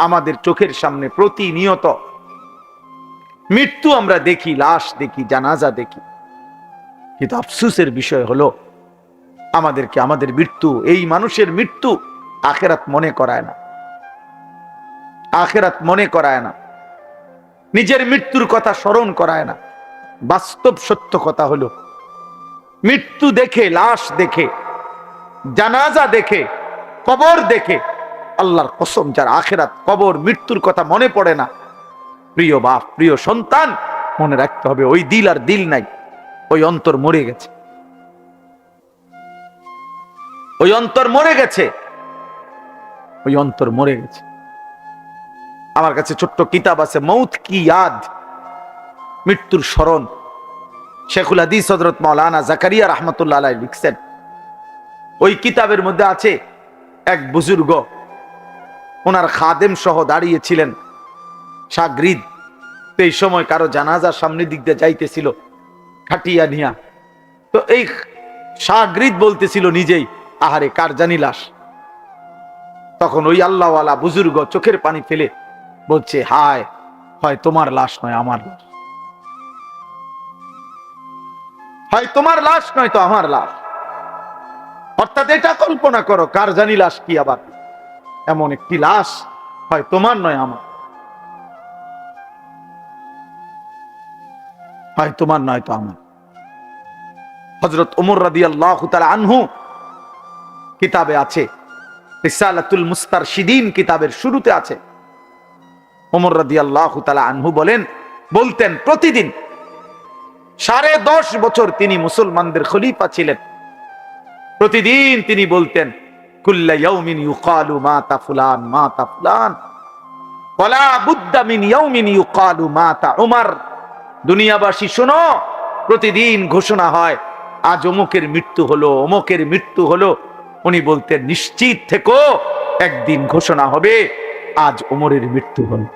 আমাদের চোখের সামনে প্রতিনিয়ত মৃত্যু আমরা দেখি, লাশ দেখি, জানাজা দেখি, কিন্তু আফসোসের বিষয় হলো আমাদেরকে আমাদের মৃত্যু, এই মানুষের মৃত্যু আখিরাত মনে করায় না। আখিরাত মনে করায় না, নিজের মৃত্যুর কথা স্মরণ করায় না। বাস্তব সত্য কথা হলো মৃত্যু দেখে, লাশ দেখে, জানাজা দেখে, কবর দেখে, আল্লাহর কসম যার আখিরাত কবর মৃত্যুর কথা মনে পড়ে না, প্রিয় বাপ, প্রিয় সন্তান, মনে রাখতে হবে ওই দিল আর দিল নাই, ওই অন্তর মরে গেছে, ওই অন্তর মরে গেছে, ওই অন্তর মরে গেছে। আমার কাছে ছোট্ট কিতাব আছে, মৌত কি ইয়াদ, মৃত্যুর স্মরণ। শেখুল হাদিস হযরত মাওলানা জাকারিয়া রাহমাতুল্লাহ আলাইহি লিখছেন। ওই কিতাবের মধ্যে আছে এক বুজুর্গ, ওনার খাদেম সহ দাঁড়িয়েছিলেন, শাগরিদ। এই সময় কারো জানাজার সামনের দিক দিয়ে যাইতেছিল খাটিয়া নিয়া, তো এই শাগরিদ বলতেছিল নিজেই, আহারে কার জানি লাশ। তখন ওই আল্লাহওয়ালা বুজুর্গ চোখের পানি ফেলে বলছে, হায়, হয় তোমার লাশ নয় আমার লাশ, হয় তোমার লাশ নয় তো আমার লাশ। অর্থাৎ এটা কল্পনা করো, কার জানি লাশ কি আবার এমন একটি লাশ, হয় তোমার নয় আমার, হয় তোমার নয় তো আমার। হযরত ওমর রাদিয়াল্লাহু তাআলা আনহু কিতাবে আছে, রিসালাতুল মুস্তারশিদিন কিতাবের শুরুতে আছে, ওমর রাদিয়াল্লাহু তাআলা আনহু বলতেন প্রতিদিন 10.5 বছর তিনি মুসলমানদের খলিফা ছিলেন, প্রতিদিন তিনি বলতেন, কুল্লা ইয়াউমিন ইউকালু মাতা ফুলান মাতা ফুলান ওয়ালা বুদ্দা মিন ইয়াউমিন ইউকালু মাতা উমর। দুনিয়াবাসী শোনো, প্রতিদিন ঘোষণা হয় আজ অমুকের মৃত্যু হলো, অমুকের মৃত্যু হলো। উনি বলতেন, নিশ্চিত থেকো, একদিন ঘোষণা হবে আজ ওমরের মৃত্যু হলো,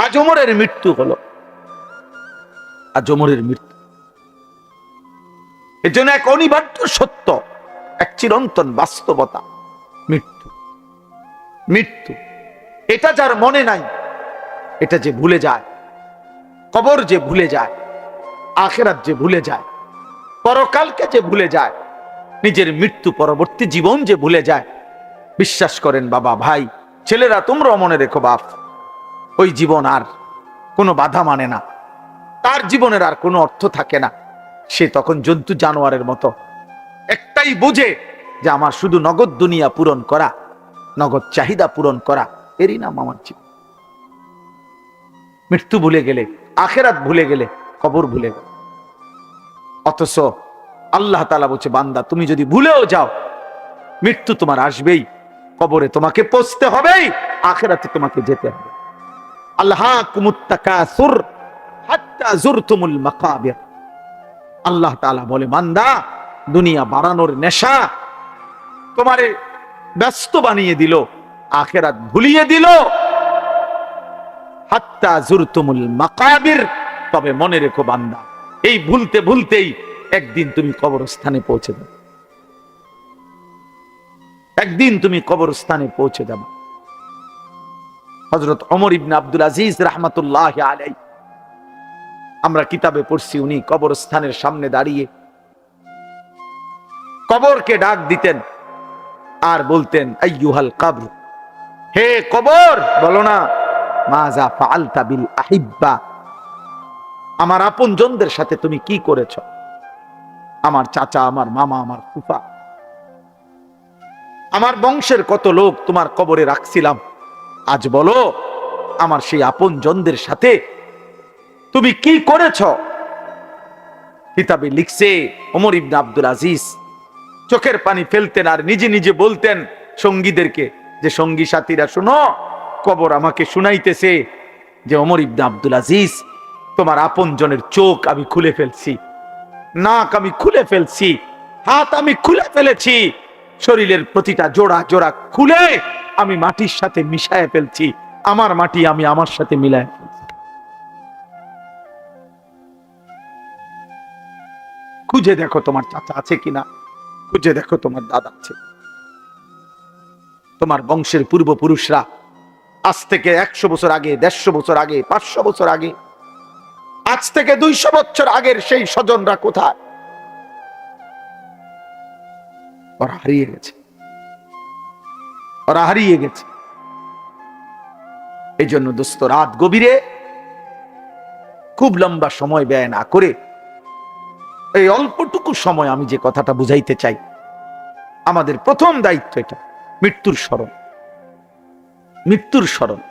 আজ ওমরের মৃত্যু হলো, আজ ওমরের মৃত্যু। এর জন্য এক অনিবার্য সত্য, এক চিরন্তন বাস্তবতা, মৃত্যু। মৃত্যু এটা যার মনে নাই, এটা যে ভুলে যায়, কবর যে ভুলে যায়, আখিরাত যে ভুলে যায়, পরকালকে যে ভুলে যায়, নিজের মৃত্যু পরবর্তী জীবন যে ভুলে যায়, বিশ্বাস করেন বাবা, ভাই, ছেলেরা, তোমরাও মনে রেখো বাপ, ওই জীবন আর কোনো বাধা মানে না, তার জীবনের আর কোনো অর্থ থাকে না। সে তখন জন্তু জানোয়ারের মতো একটাই বুঝে যে আমার শুধু নগদ দুনিয়া পূরণ করা, নগদ চাহিদা পূরণ করা, এরই নাম আমার জীবন। মৃত্যু ভুলে গেলে, আখিরাত ভুলে গেলে, কবর ভুলে গেলে। অথচ আল্লাহ তাআলা বলছে, বান্দা তুমি যদি ভুলেও যাও, মৃত্যু তোমার আসবেই, কবরে তোমাকে পৌঁছতে হবেই, আখিরাতে তোমাকে যেতে হবে। আল্লাহাকুমুত তাকাসুর হাত্তা যুরতুমুল মাকাবির। আল্লাহ তাআলা বলে, বান্দা, দুনিয়া বাড়ানোর নেশা তোমারে ব্যস্ত বানিয়ে দিল, আখিরাত ভুলিয়ে দিল। হাত্তা যুরতুমুল মাকাবির, তবে মনে রেখো বান্দা, এই ভুলতে ভুলতেই একদিন তুমি কবরস্থানে পৌঁছে যাবে, একদিন তুমি কবরস্থানে পৌঁছে যাবে। হযরত ওমর ইবনে আব্দুল আজিজ রাহমাতুল্লাহি আলাইহি, আমরা কিতাবে পড়ছি, উনি কবরস্থানের সামনে দাঁড়িয়ে কবরকে ডাক দিতেন আর বলতেন, আইয়ুহাল কবর, হে কবর, বলো না, মাযা ফাআলতা বিল আহিব্বা, আমার আপনজনদের সাথে তুমি কি করেছ? আমার চাচা, আমার মামা, আমার ফুফা, আমার বংশের কত লোক তোমার কবরে রাখছিলাম, আজ বলো আমার সেই আপনজনদের সাথে তুমি কি করেছ? কিতাবে লিখছে, ওমর ইবনে আব্দুল আজিজ চোখের পানি ফেলতেন আর নিজে নিজে বলতেন সঙ্গীদেরকে, যে সঙ্গী সাথীরা শুনো, কবর আমাকে শুনাইতেছে যে ওমর ইবনে আব্দুল আজিজ, তোমার আপনজনের চোখ আমি খুলে ফেলছি, নাক আমি খুলে ফেলছি, হাত আমি খুলে ফেলেছি, শরীরের প্রতিটা জোড়া জোড়া খুলে আমি মাটির সাথে মিশায় ফেলছি, আমার মাটি আমি আমার সাথে মিলায় ফেলছি। খুঁজে দেখো তোমার চাচা আছে কিনা, খুঁজে দেখো তোমার দাদা আছে। তোমার বংশের পূর্বপুরুষরা আজ থেকে 100 বছর আগে, 150 বছর আগে, 500 বছর আগে, আজ থেকে 200 বছর আগের সেই স্বজনরা কোথায়? ওরা হারিয়ে গেছে, ওরা হারিয়ে গেছে। এই জন্য দোস্ত, রাত গভীরে খুব লম্বা সময় ব্যয় না করে এই অল্পটুকু সময় আমি যে কথাটা বুঝাইতে চাই, আমাদের প্রথম দায়িত্ব এটা মৃত্যুর স্মরণ। মৃত্যুর স্মরণ।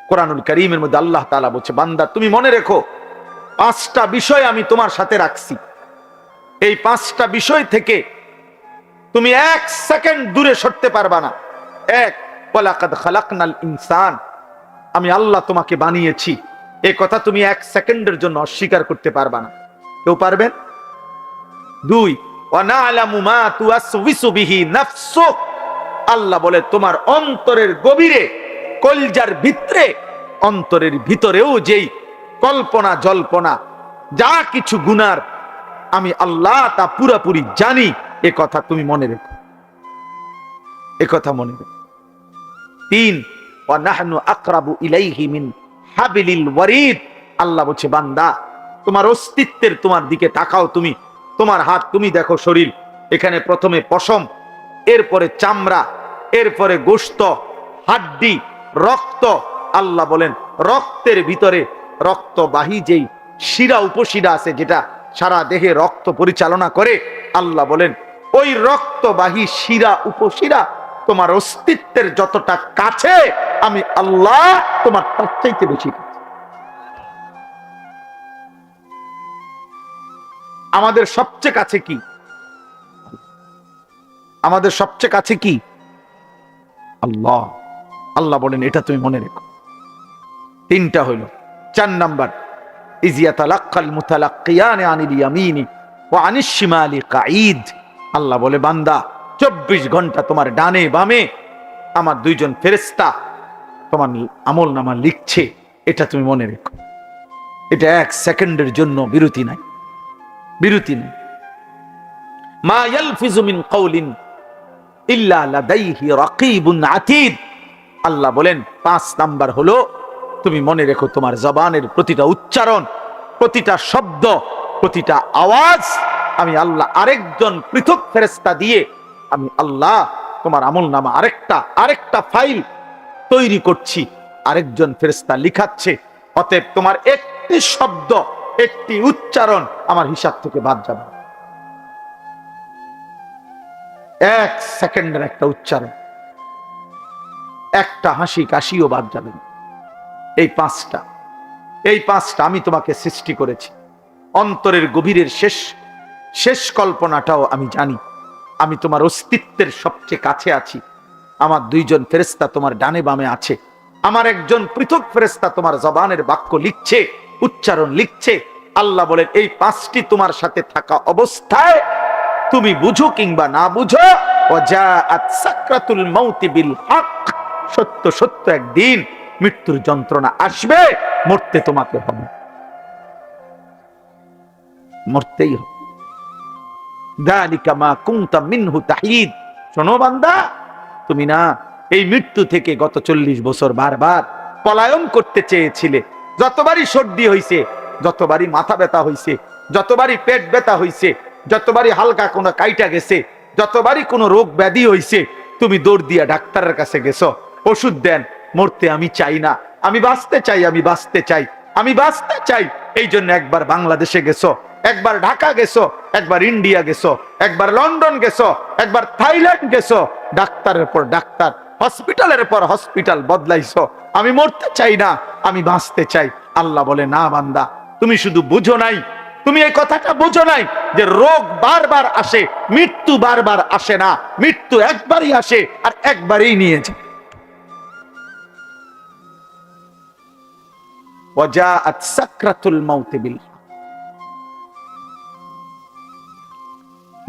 কোরআনুল কারীমের মধ্যে আল্লাহ তাআলা বলছে, বান্দা তুমি মনে রেখো 5টা বিষয় আমি তোমার সাথে রাখছি। এই 5টা বিষয় থেকে তুমি 1 সেকেন্ড দূরে সরতে পারবা না। 1, ওয়ালাকাদ খালাকনাল ইনসান, আমি আল্লাহ তোমাকে বানিয়েছি, এই কথা তুমি 1 সেকেন্ডের জন্য অস্বীকার করতে পারবা না। কেউ পারবেন? 2, ওয়া না'লামু মা তুওয়াসওয়িসু বিহি নাফসুক, আল্লাহ বলে তোমার অন্তরের গভীরে, কলজার ভিতরে, অন্তরের ভিতরেও যেই কল্পনা জল্পনা যা কিছু গুনার, আমি আল্লাহ তা পুরোপুরি জানি। এ কথা তুমি মনে রেখো, এ কথা মনে রেখো। 3, ওয়া নাহনু আকরাবু ইলাইহি মিন হাবিলিল ওয়ারিদ, আল্লাহ বলছে বান্দা তোমার অস্তিত্বের তোমার দিকে তাকাও, তুমি তোমার হাত, তুমি দেখো শরীর, এখানে প্রথমে পশম, এরপরে চামড়া, এরপরে গোশত, হাড্ডি, রক্ত। আল্লাহ বলেন রক্তের ভিতরে রক্তবাহী যেই শিরা উপশিরা আছে, যেটা সারা দেহে রক্ত পরিচালনা করে, আল্লাহ বলেন ওই রক্তবাহী শিরা উপশিরা তোমার অস্তিত্বের যতটা কাছে, আমি আল্লাহ তোমার তার চাইতে বেশি কাছে। আমাদের সবচেয়ে কাছে কি? আমাদের সবচেয়ে কাছে কি? আল্লাহ। আল্লাহ বলেন এটা তুমি মনে রেখো। 3টা হইল। 4 নাম্বার, ইজিয়াতালাক্কাল মুতালাক্কিয়ান আনিল ইয়ামিনি ওয়া আনিশ শিমালি কাঈদ, আল্লাহ বলে বান্দা 24 ঘন্টা তোমার ডানে বামে আমার 2 জন ফেরেশতা তোমার আমলনামা লিখছে, এটা তুমি মনে রেখো। এটা 1 সেকেন্ডের জন্য বিরতি নাই, বিরতি নেই। মা ইয়ালফিজু মিন কাওলিন ইল্লা লাদাইহি রাকিবুন আতীদ, আল্লাহ বলেন 5 নাম্বার হলো তুমি মনে রেখো তোমার জবানের প্রতিটা উচ্চারণ, প্রতিটা শব্দ, প্রতিটা আওয়াজ আমি আল্লাহ আরেকজন পৃথক ফেরেশতা দিয়ে আমি আল্লাহ তোমার আমলনামা আরেকটা ফাইল তৈরি করছি, আরেকজন ফেরেশতা লিখাচ্ছে। অতএব তোমার একটি শব্দ, একটি উচ্চারণ আমার হিসাব থেকে বাদ যাবে। 1 সেকেন্ডের একটা উচ্চারণ, একটা হাসি কাশিও বাদ যাবে না। এই 5টা আমি তোমাকে সৃষ্টি করেছি। অন্তরের গভীরের শেষ কল্পনাটাও আমি জানি। আমি তোমার অস্তিত্বের সবচেয়ে কাছে আছি। আমার 2 জন ফেরেশতা তোমার ডানে বামে আছে। আমার একজন পৃথক ফেরেশতা তোমার জবানের বাক্য লিখছে, উচ্চারণ লিখছে। আল্লাহ বলেন এই 5টি তোমার সাথে থাকা অবস্থায় তুমি বুঝো কিংবা না বুঝো, ওয়াজাআত সাকরাতুল মাউতি বিল হক, সত্য সত্য একদিন মৃত্যুর যন্ত্রণা আসবে, মরতে তোমাকে হবে, মরতেই হবে। যালিকা মা কুনতা মিনহু তাহিদ, শোনো বান্দা, তুমি না এই মৃত্যু থেকে গত 40 বছর বারবার পলায়ন করতে চেয়েছিলে। যতবারই সর্দি হইছে, যতবারই মাথা ব্যথা হইছে, যতবারই পেট ব্যথা হইছে, যতবারই হালকা কোনো কাইটা গেছে, যতবারই কোনো রোগ ব্যাধি হইছে, তুমি দৌড় দিয়া ডাক্তারের কাছে গেছো, ওষুধ দেন। মরতে আমি চাই না, আমি বাঁচতে চাই, আমি বাঁচতে চাই, আমি বাঁচতে চাই। এই জন্য একবার বাংলাদেশে গেছো, একবার ঢাকা গেছো, একবার ইন্ডিয়া গেছো, একবার লন্ডন গেছো, একবার থাইল্যান্ড গেছো, ডাক্তারের পর ডাক্তার, হসপিটালের পর হসপিটাল বদলাইছো। আমি মরতে চাই না, আমি বাঁচতে চাই। আল্লাহ বলে না বান্দা, তুমি শুধু বুঝো নাই, তুমি এই কথাটা বুঝো নাই যে রোগ বারবার আসে, মৃত্যু বারবার আসে না। মৃত্যু একবারই আসে আর একবারই নিয়ে যায়। ওয়াজাআত সাকরাতুল মাউতি বিল হক,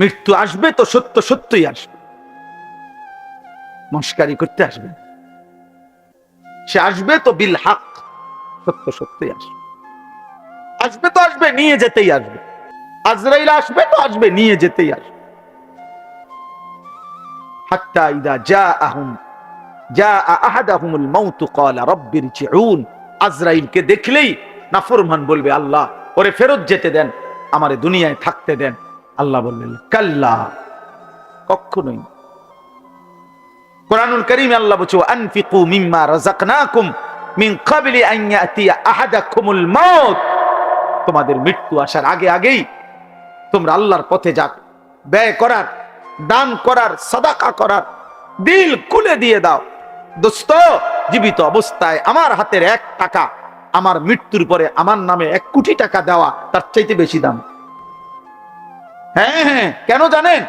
মৃত্যু আসবে তো সত্য সত্যই আসবে, মস্কারি করতে আসবে, সে আসবে তো বিল হক, সত্য সত্যই আসবে। আসবে তো আসবে, নিয়ে যেতেই আসবে। আজরাইল আসবে তো আসবে, নিয়ে যেতেই আসবে। হাত্তা ইদা জাআহুম জা আহাদাহুমুল মাউত ক্বালা রাব্বিরজিউন, আজরাইলকে দেখলেই নাফরমান বলবে, আল্লাহ ওরে ফেরত যেতে দেন, আমারে দুনিয়ায় থাকতে দেন। আল্লাহ বললেন কাল্লা, কখনোই। কোরআনুল কারীমে আল্লাহ বলছে, আনফিকু মিম্মা রাযাকনাকুম মিন ক্বাবলি আন ইয়াতিয়া আহাদাকুমুল মাউত, তোমাদের মৃত্যু আসার আগে আগেই তোমরা আল্লাহর পথে যাক ব্যয় করার, দান করার, সাদাকা করার দিল খুলে দিয়ে দাও। দোস্ত, জীবিত অবস্থায় আমার হাতের 1 টাকা আমার মৃত্যুর পরে আমার নামে 1 কোটি টাকা দেওয়া তার চাইতে বেশি দাম। হ্যাঁ হ্যাঁ, কেন জানেন?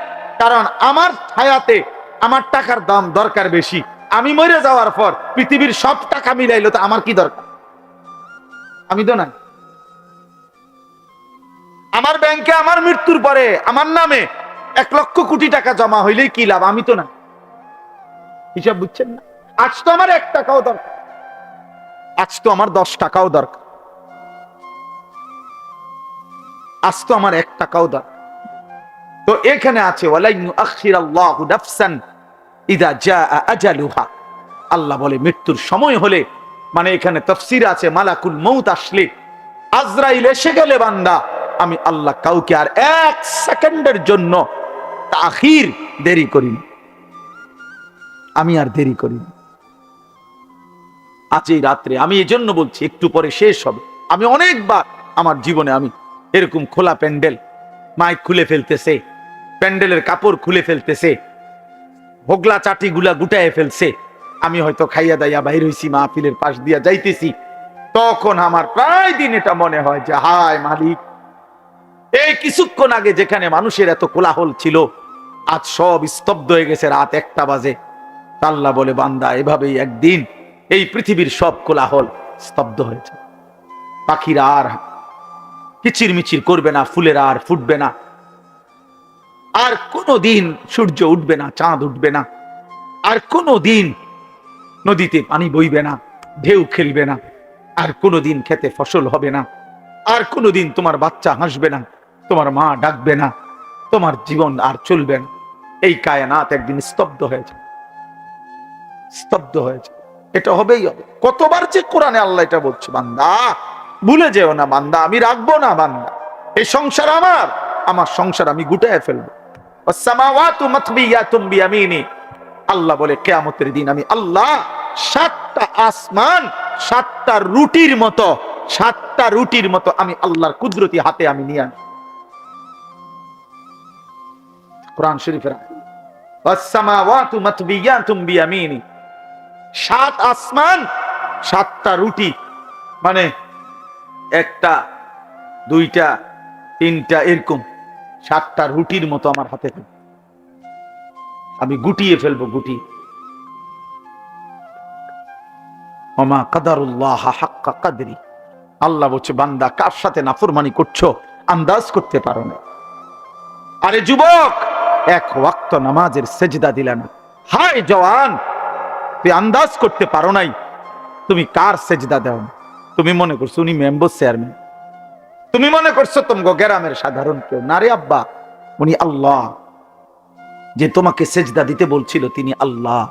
কারণ আমার হায়াতে আমার টাকার দাম দরকার বেশি। আমি মরে যাওয়ার পর পৃথিবীর সব টাকা মিলাইলো তো আমার কি দরকার? আমি তো না। আমার ব্যাংকে আমার মৃত্যুর পরে আমার নামে 1 লক্ষ কোটি টাকা জমা হইলেই কি লাভ? আমি তো না। হিসাব বুঝছেন না? আজ তো আমার 1 টাকাও দরকার, আজ তো আমার 10 টাকাও দরকার, আজ তো আমার 1 টাকাও দরকার। তো এখানে আছে ওয়ালাইন আখিরাল্লাহু নাফসান ইযা জাআ আজালুহা, আল্লাহ বলে মৃত্যুর সময় হলে, মানে এখানে তাফসীর আছে মালাকুল মউত আসলে, আজরাইল এসে গেলে বান্দা, আমি আল্লাহ কাউকে আর 1 সেকেন্ডের জন্য তাখির দেরি করি না, আমি আর দেরি করি না। আজ এই রাত্রে আমি এই জন্য বলছি একটু পরে শেষ হবে। আমি অনেকবার আমার জীবনে আমি এরকম খোলা প্যান্ডেল, মাইক খুলে ফেলতেছে, প্যান্ডেলের কাপড় খুলে ফেলতেছে, হোগলা চাটি গুলা গুটায় ফেলছে, আমি হয়তো খাইয়া দাইয়া বাইর হইছি, মাহফিলের পাশ দিয়া যাইতেছি, তখন আমার প্রায় দিন এটা মনে হয় যে হায় মালিক, এই কিছুক্ষণ আগে যেখানে মানুষের এত কোলাহল ছিল, আজ সব স্তব্ধ হয়ে গেছে, রাত 1টা বাজে। আল্লাহ বলে বান্দা, এভাবেই একদিন এই পৃথিবীর সব কোলাহল স্তব্ধ হয়েছে। পাখিরা আর কিচিরমিচির করবে না, ফুলেরা আর ফুটবে না, আর কোনো দিন সূর্য উঠবে না, চাঁদ উঠবে না, আর কোনো দিন নদীতে পানি বইবে না, ঢেউ খেলবে না, আর কোনো দিন খেতে ফসল হবে না, আর কোনো দিন তোমার বাচ্চা হাসবে না, তোমার মা ডাকবে না, তোমার জীবন আর চলবে না। এই কায়নাত একদিন স্তব্ধ হয়েছে, স্তব্ধ হয়েছে। এটা হবেই হবে। কতবার যে কোরআনে আল্লাহ এটা বলছে, বান্দা ভুলে যেও না, বান্দা আমি রাখবো না, বান্দা এই সংসার আমার, আমার সংসার আমি গুটায় ফেলবো। ওয়াসসামাওয়াতু মাতবিয়াতুম বিয়ামিনি, আল্লাহ বলে কিয়ামতের দিন আমি আল্লাহ 7টা আসমান 7টা রুটির মতো, 7টা রুটির মতো আমি আল্লাহর কুদরতি হাতে আমি নিয়ে আনি। কোরআন শরীফের ওয়াসসামাওয়াতু মাতবিয়াতুম বিয়ামিনি, 7 আসমান 7টা রুটি, মানে 1টা 2টা 3টা এরকম 7টা রুটির মতো আমার হাতে আমি গুটিয়ে ফেলবো, গুটিয়ে। ওমা কাদারুল্লাহ হাক্কা কাদরি, আল্লাহ বলছে বান্দা কার সাথে নাফরমানি করছো আন্দাজ করতে পারো না। আরে যুবক, 1 ওয়াক্ত নামাজের সেজদা দিলা না, হায় জওয়ান তুই আন্দাজ করতে পারো নাই তুমি কার সেজদা দাও। তুমি মনে করছো উনি মেম্বার চেয়ারম্যান, তুমি মনে করছো তোমাকে গ্রামের সাধারণ কেউ না রে আব্বা, উনি আল্লাহ। যে তোমাকে সেজদা দিতে বলছিল তিনি আল্লাহ,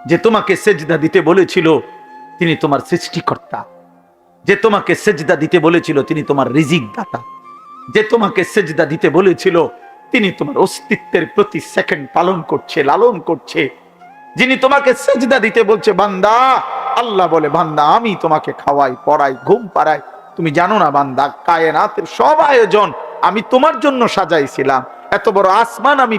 যে তোমাকে সেজদা দিতে বলেছিল তিনি তোমার সৃষ্টিকর্তা, যে তোমাকে সেজদা দিতে বলেছিল তিনি তোমার রিজিক দাতা, যে তোমাকে সেজদা দিতে বলেছিল তিনি তোমার অস্তিত্বের প্রতি সেকেন্ড পালন করছে, লালন করছে, যিনি তোমাকে সেজদা দিতে বলছে বান্দা, আল্লাহ বলে বান্দা আমি তোমাকে খাওয়াই, পড়াই, ঘুম পাড়াই। তুমি জানো না বান্দা, কায়নাতের সব আয়োজন আমি তোমার জন্য সাজাইছিলাম। এত বড় আসমান আমি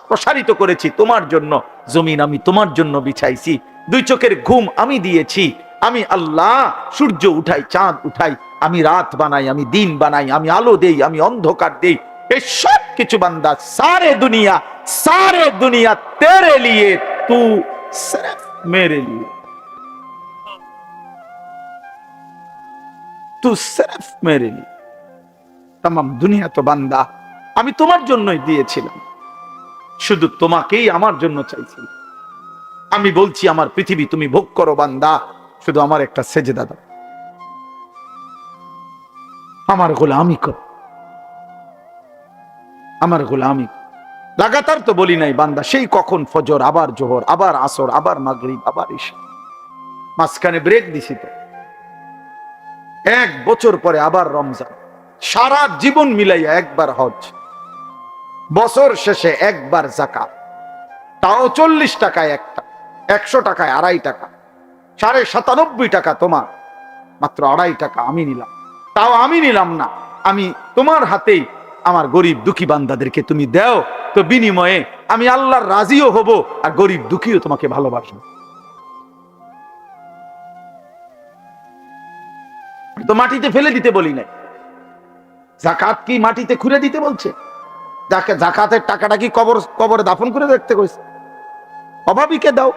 প্রসারিত করেছি তোমার জন্য, জমিন আমি তোমার জন্য বিছাইছি, 2 চোখের ঘুম আমি দিয়েছি। আমি আল্লাহ সূর্য উঠাই, চাঁদ উঠাই, আমি রাত বানাই, আমি দিন বানাই, আমি আলো দেই, আমি অন্ধকার দেই। এই সব কিছু বান্দা সারে দুনিয়া তেরে লিয়ে, তু সির্ফ মেরে লিয়ে, তু সির্ফ মেরে লিয়ে। তামাম দুনিয়া তো বান্দা আমি তোমার জন্যই দিয়েছিলাম, শুধু তোমাকেই আমার জন্য চাইছি। আমি বলছি আমার পৃথিবী তুমি ভোগ করো বান্দা, শুধু আমার একটা সেজদা দাও, আমার গোলামি কর, আমার গোলামি। লাগাতার তো বলি নাই বান্দা, সেই কখন ফজর, আবার জোহর, আবার আসর, আবার মাগরিব, আবার ইশা, মাঝখানে ব্রেক দিছি তো। 1 বছর পরে আবার রমজান, সারা জীবন মিলাইয়া একবার হজ, বছর শেষে একবার যাকাত, তাও 40 টাকায় একটা, 100 টাকায় 2.5 টাকা, 97.5 টাকা তোমার, মাত্র 2.5 টাকা আমি নিলাম। তাও আমি নিলাম না, আমি তোমার হাতেই আমার গরিব দুঃখী বান্দাদেরকে তুমি দাও, তো বিনিময়ে আমি আল্লাহর রাজিও হব, আর গরিব দুঃখীও তোমাকে ভালোবাসবো। তো মাটিতে ফেলে দিতে বলি নাই। যাকাত কি মাটিতে খুঁড়ে দিতে বলছে? যাকাতের টাকাটা কি কবরে দাফন করে দেখতে কইছে? অভাবীকে দাও।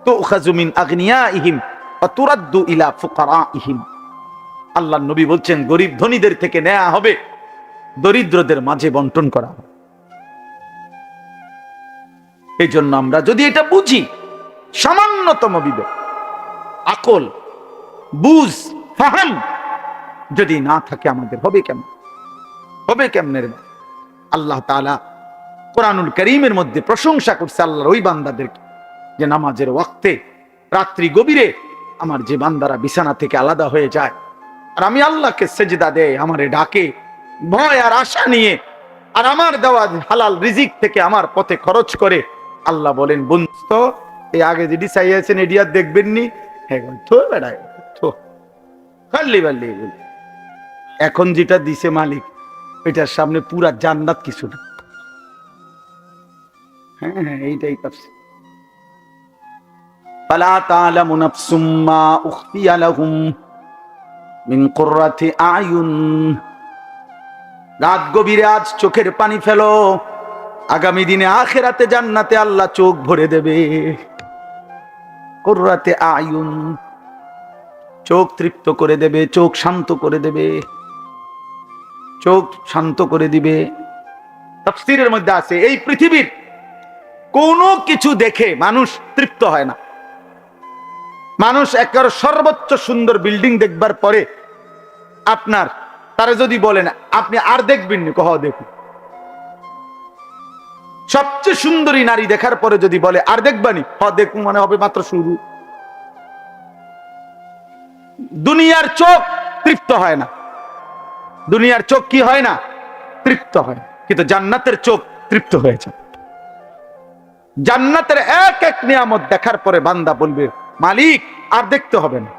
তো উখাযু মিন আগনিয়াইহিম ওয়া তুরাদ্দু ইলা ফুকারাইহিম। আল্লাহর নবী বলছেন, গরিব ধনীদের থেকে নেওয়া হবে, দরিদ্রদের মাঝে বন্টন করা হবে। এই জন্য আমরা যদি এটা বুঝি, সামান্যতম বিবেক, আকল, বুঝ, ফাহাম যদি না থাকে আমাদের, হবে কেমন? হবে কেমনে? আল্লাহ তাআলা কোরআনুল কারীমের মধ্যে প্রশংসা করছে আল্লাহর ওই বান্দাদেরকে, যে নামাজের ওয়াক্তে রাত্রি গভীরে আমার যে বান্দারা বিছানা থেকে আলাদা হয়ে যায়, আর আমি আল্লাহকে সেজদা দেয়, আমারে ডাকে ভয় আর আশা নিয়ে, আর আমার দেওয়া হালাল রিজিক থেকে আমার পথে খরচ করে, আল্লাহ বলেন, বন্ধু এই আগে যেটি চাইয়াছেন এটি আর দেখবেননি, এখন যেটা দিছে মালিক, এটার সামনে পুরা জান্নাত কিছু না। হ্যাঁ হ্যাঁ, এইটাই করছে। ফালা তা'লামু নাফসুম মা উখফিয়া লাহুম মিন কুররাতি আয়ুন। রাত গভীরে আজ চোখের পানি ফেলো, আগামী দিনে আখিরাতে জান্নাতে আল্লাহ চোখ ভরে দেবে। কুররাতি আয়ুন, চোখ তৃপ্ত করে দেবে, চোখ শান্ত করে দেবে, চোখ শান্ত করে দিবে। তাফসীরের মধ্যে আছে, এই পৃথিবীর কোনো কিছু দেখে মানুষ তৃপ্ত হয় না। মানুষ একেবারে সর্বোচ্চ সুন্দর বিল্ডিং দেখবার পরে আপনার তারা যদি বলেন আপনি আর দেখবেন নি, কহ দেখুন। সবচেয়ে সুন্দরী নারী দেখার পরে যদি বলে আর দেখবানি, হ দেখুন, মানে হবে মাত্র শুরু। দুনিয়ার চোখ তৃপ্ত হয় না, দুনিয়ার চোখ কি হয় না? তৃপ্ত হয়। কিন্তু জান্নাতের চোখ তৃপ্ত হয়েছে। জান্নাতের এক এক নিয়ামত দেখার পরে বান্দা বলবে, মালিক আর দেখতে হবে না,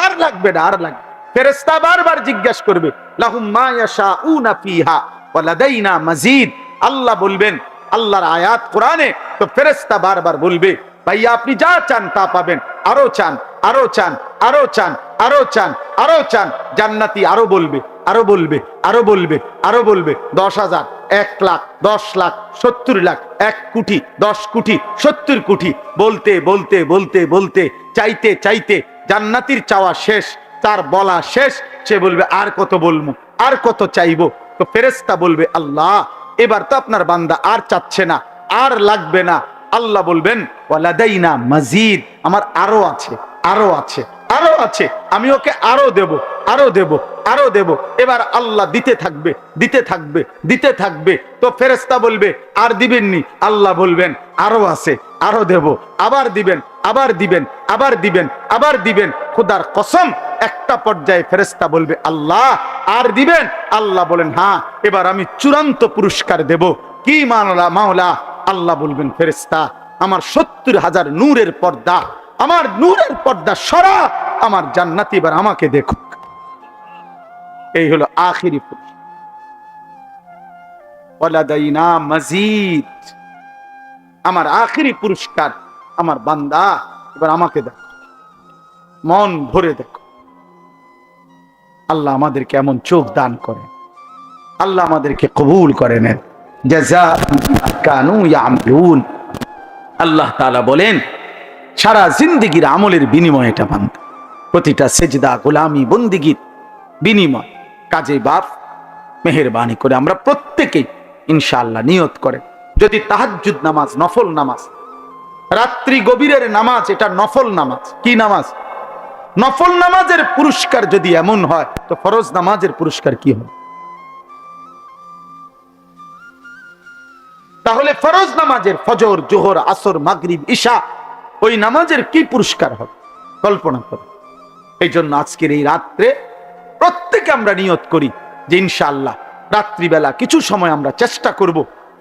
আর লাগবে না, আর লাগবে। ফেরেশতা বারবার জিজ্ঞাসা করবে, লাহুম মা ইয়াশাউনা ফিহা ওয়া লাদাইনা মাজিদ। আল্লাহ বলবেন, আল্লাহর আয়াত কোরআনে, তো ফেরেশতা বারবার বলবে, ভাইয়া আপনি যা চান তা পাবেন, আরো চান, আরো চান, আরো চান, আরো চান, আরো চান। জান্নাতি আরো বলবে, আরো বলবে, আরো বলবে, আরো বলবে। 10,000, 1 লাখ, 10 লাখ, 70 লাখ, 1 কোটি, 10 কোটি, 70 কোটি, বলতে বলতে বলতে বলতে, চাইতে চাইতে জান্নাতির চাওয়া শেষ, তার বলা শেষ। সে বলবে, আর কত বলবো, আর কত চাইবো? তো ফেরেশতা বলবে, আল্লাহ এবার তো আপনার বান্দা আর চাচ্ছে না, আর লাগবে না। আল্লাহ বলবেন, ওয়ালাদাইনা মাজিদ, আমার আরো আছে, আরো আছে, আরো আছে, আমি ওকে আরো দেব, আরো দেব, আরো দেব। এবার আল্লাহ দিতে থাকবে, দিতে থাকবে, দিতে থাকবে। তো ফেরেশতা বলবে, আর দিবেননি? আল্লাহ বলবেন, আরো আছে, আরো দেব, আবার দিবেন, আবার দিবেন, আবার দিবেন, আবার দিবেন। খোদার কসম, একটা পর্যায়ে ফেরেশতা বলবে, আল্লাহ আর দিবেন? আল্লাহ বলেন, হ্যাঁ, এবার আমি চূড়ান্ত পুরস্কার দেব। কি মাওলা? মাওলা আল্লাহ বলবেন, ফেরেশতা আমার 70,000 নূরের পর্দা, আমার নূরের পর্দা সরা, আমার জান্নাতি এবার আমাকে দেখুক। এই হলো আখিরি পুরস্কার। ওয়ালাদাইনা মাজিদ, আমার আখিরি পুরস্কার, আমার বান্দা এবার আমাকে দেখো, মন ভরে দেখো। আল্লাহ আমাদেরকে এমন চোখ দান করেন, আল্লাহ আমাদেরকে কবুল করে নেন। আল্লাহ তাআলা বলেন, সারা জিন্দেগির আমলের বিনিময় এটা বান্দা, প্রতিটা সেজদা, গোলামি, বন্দিগির বিনিময়। কাজে বাপ মেহেরবানি করে আমরা প্রত্যেকেই ইনশাআল্লাহ নিয়ত করে, যদি তাহাজ্জুদ নামাজ, নফল নামাজ, রাত্রি গভীরের নামাজ, এটা নফল নামাজ। কি নামাজ? নফল নামাজের পুরস্কার যদি এমন হয়, তো ফরজ নামাজের পুরস্কার কি হয়? তাহলে ফরজ নামাজের ফজর, জোহর, আসর, মাগরিব, ঈশা ওই নামাজের কি পুরস্কার হবে কল্পনা করো। এই জন্য আজকের এই রাত্রে প্রত্যেকে আমরা নিয়ত করি যে ইনশাআল্লাহ রাত্রিবেলা কিছু সময় আমরা চেষ্টা করব,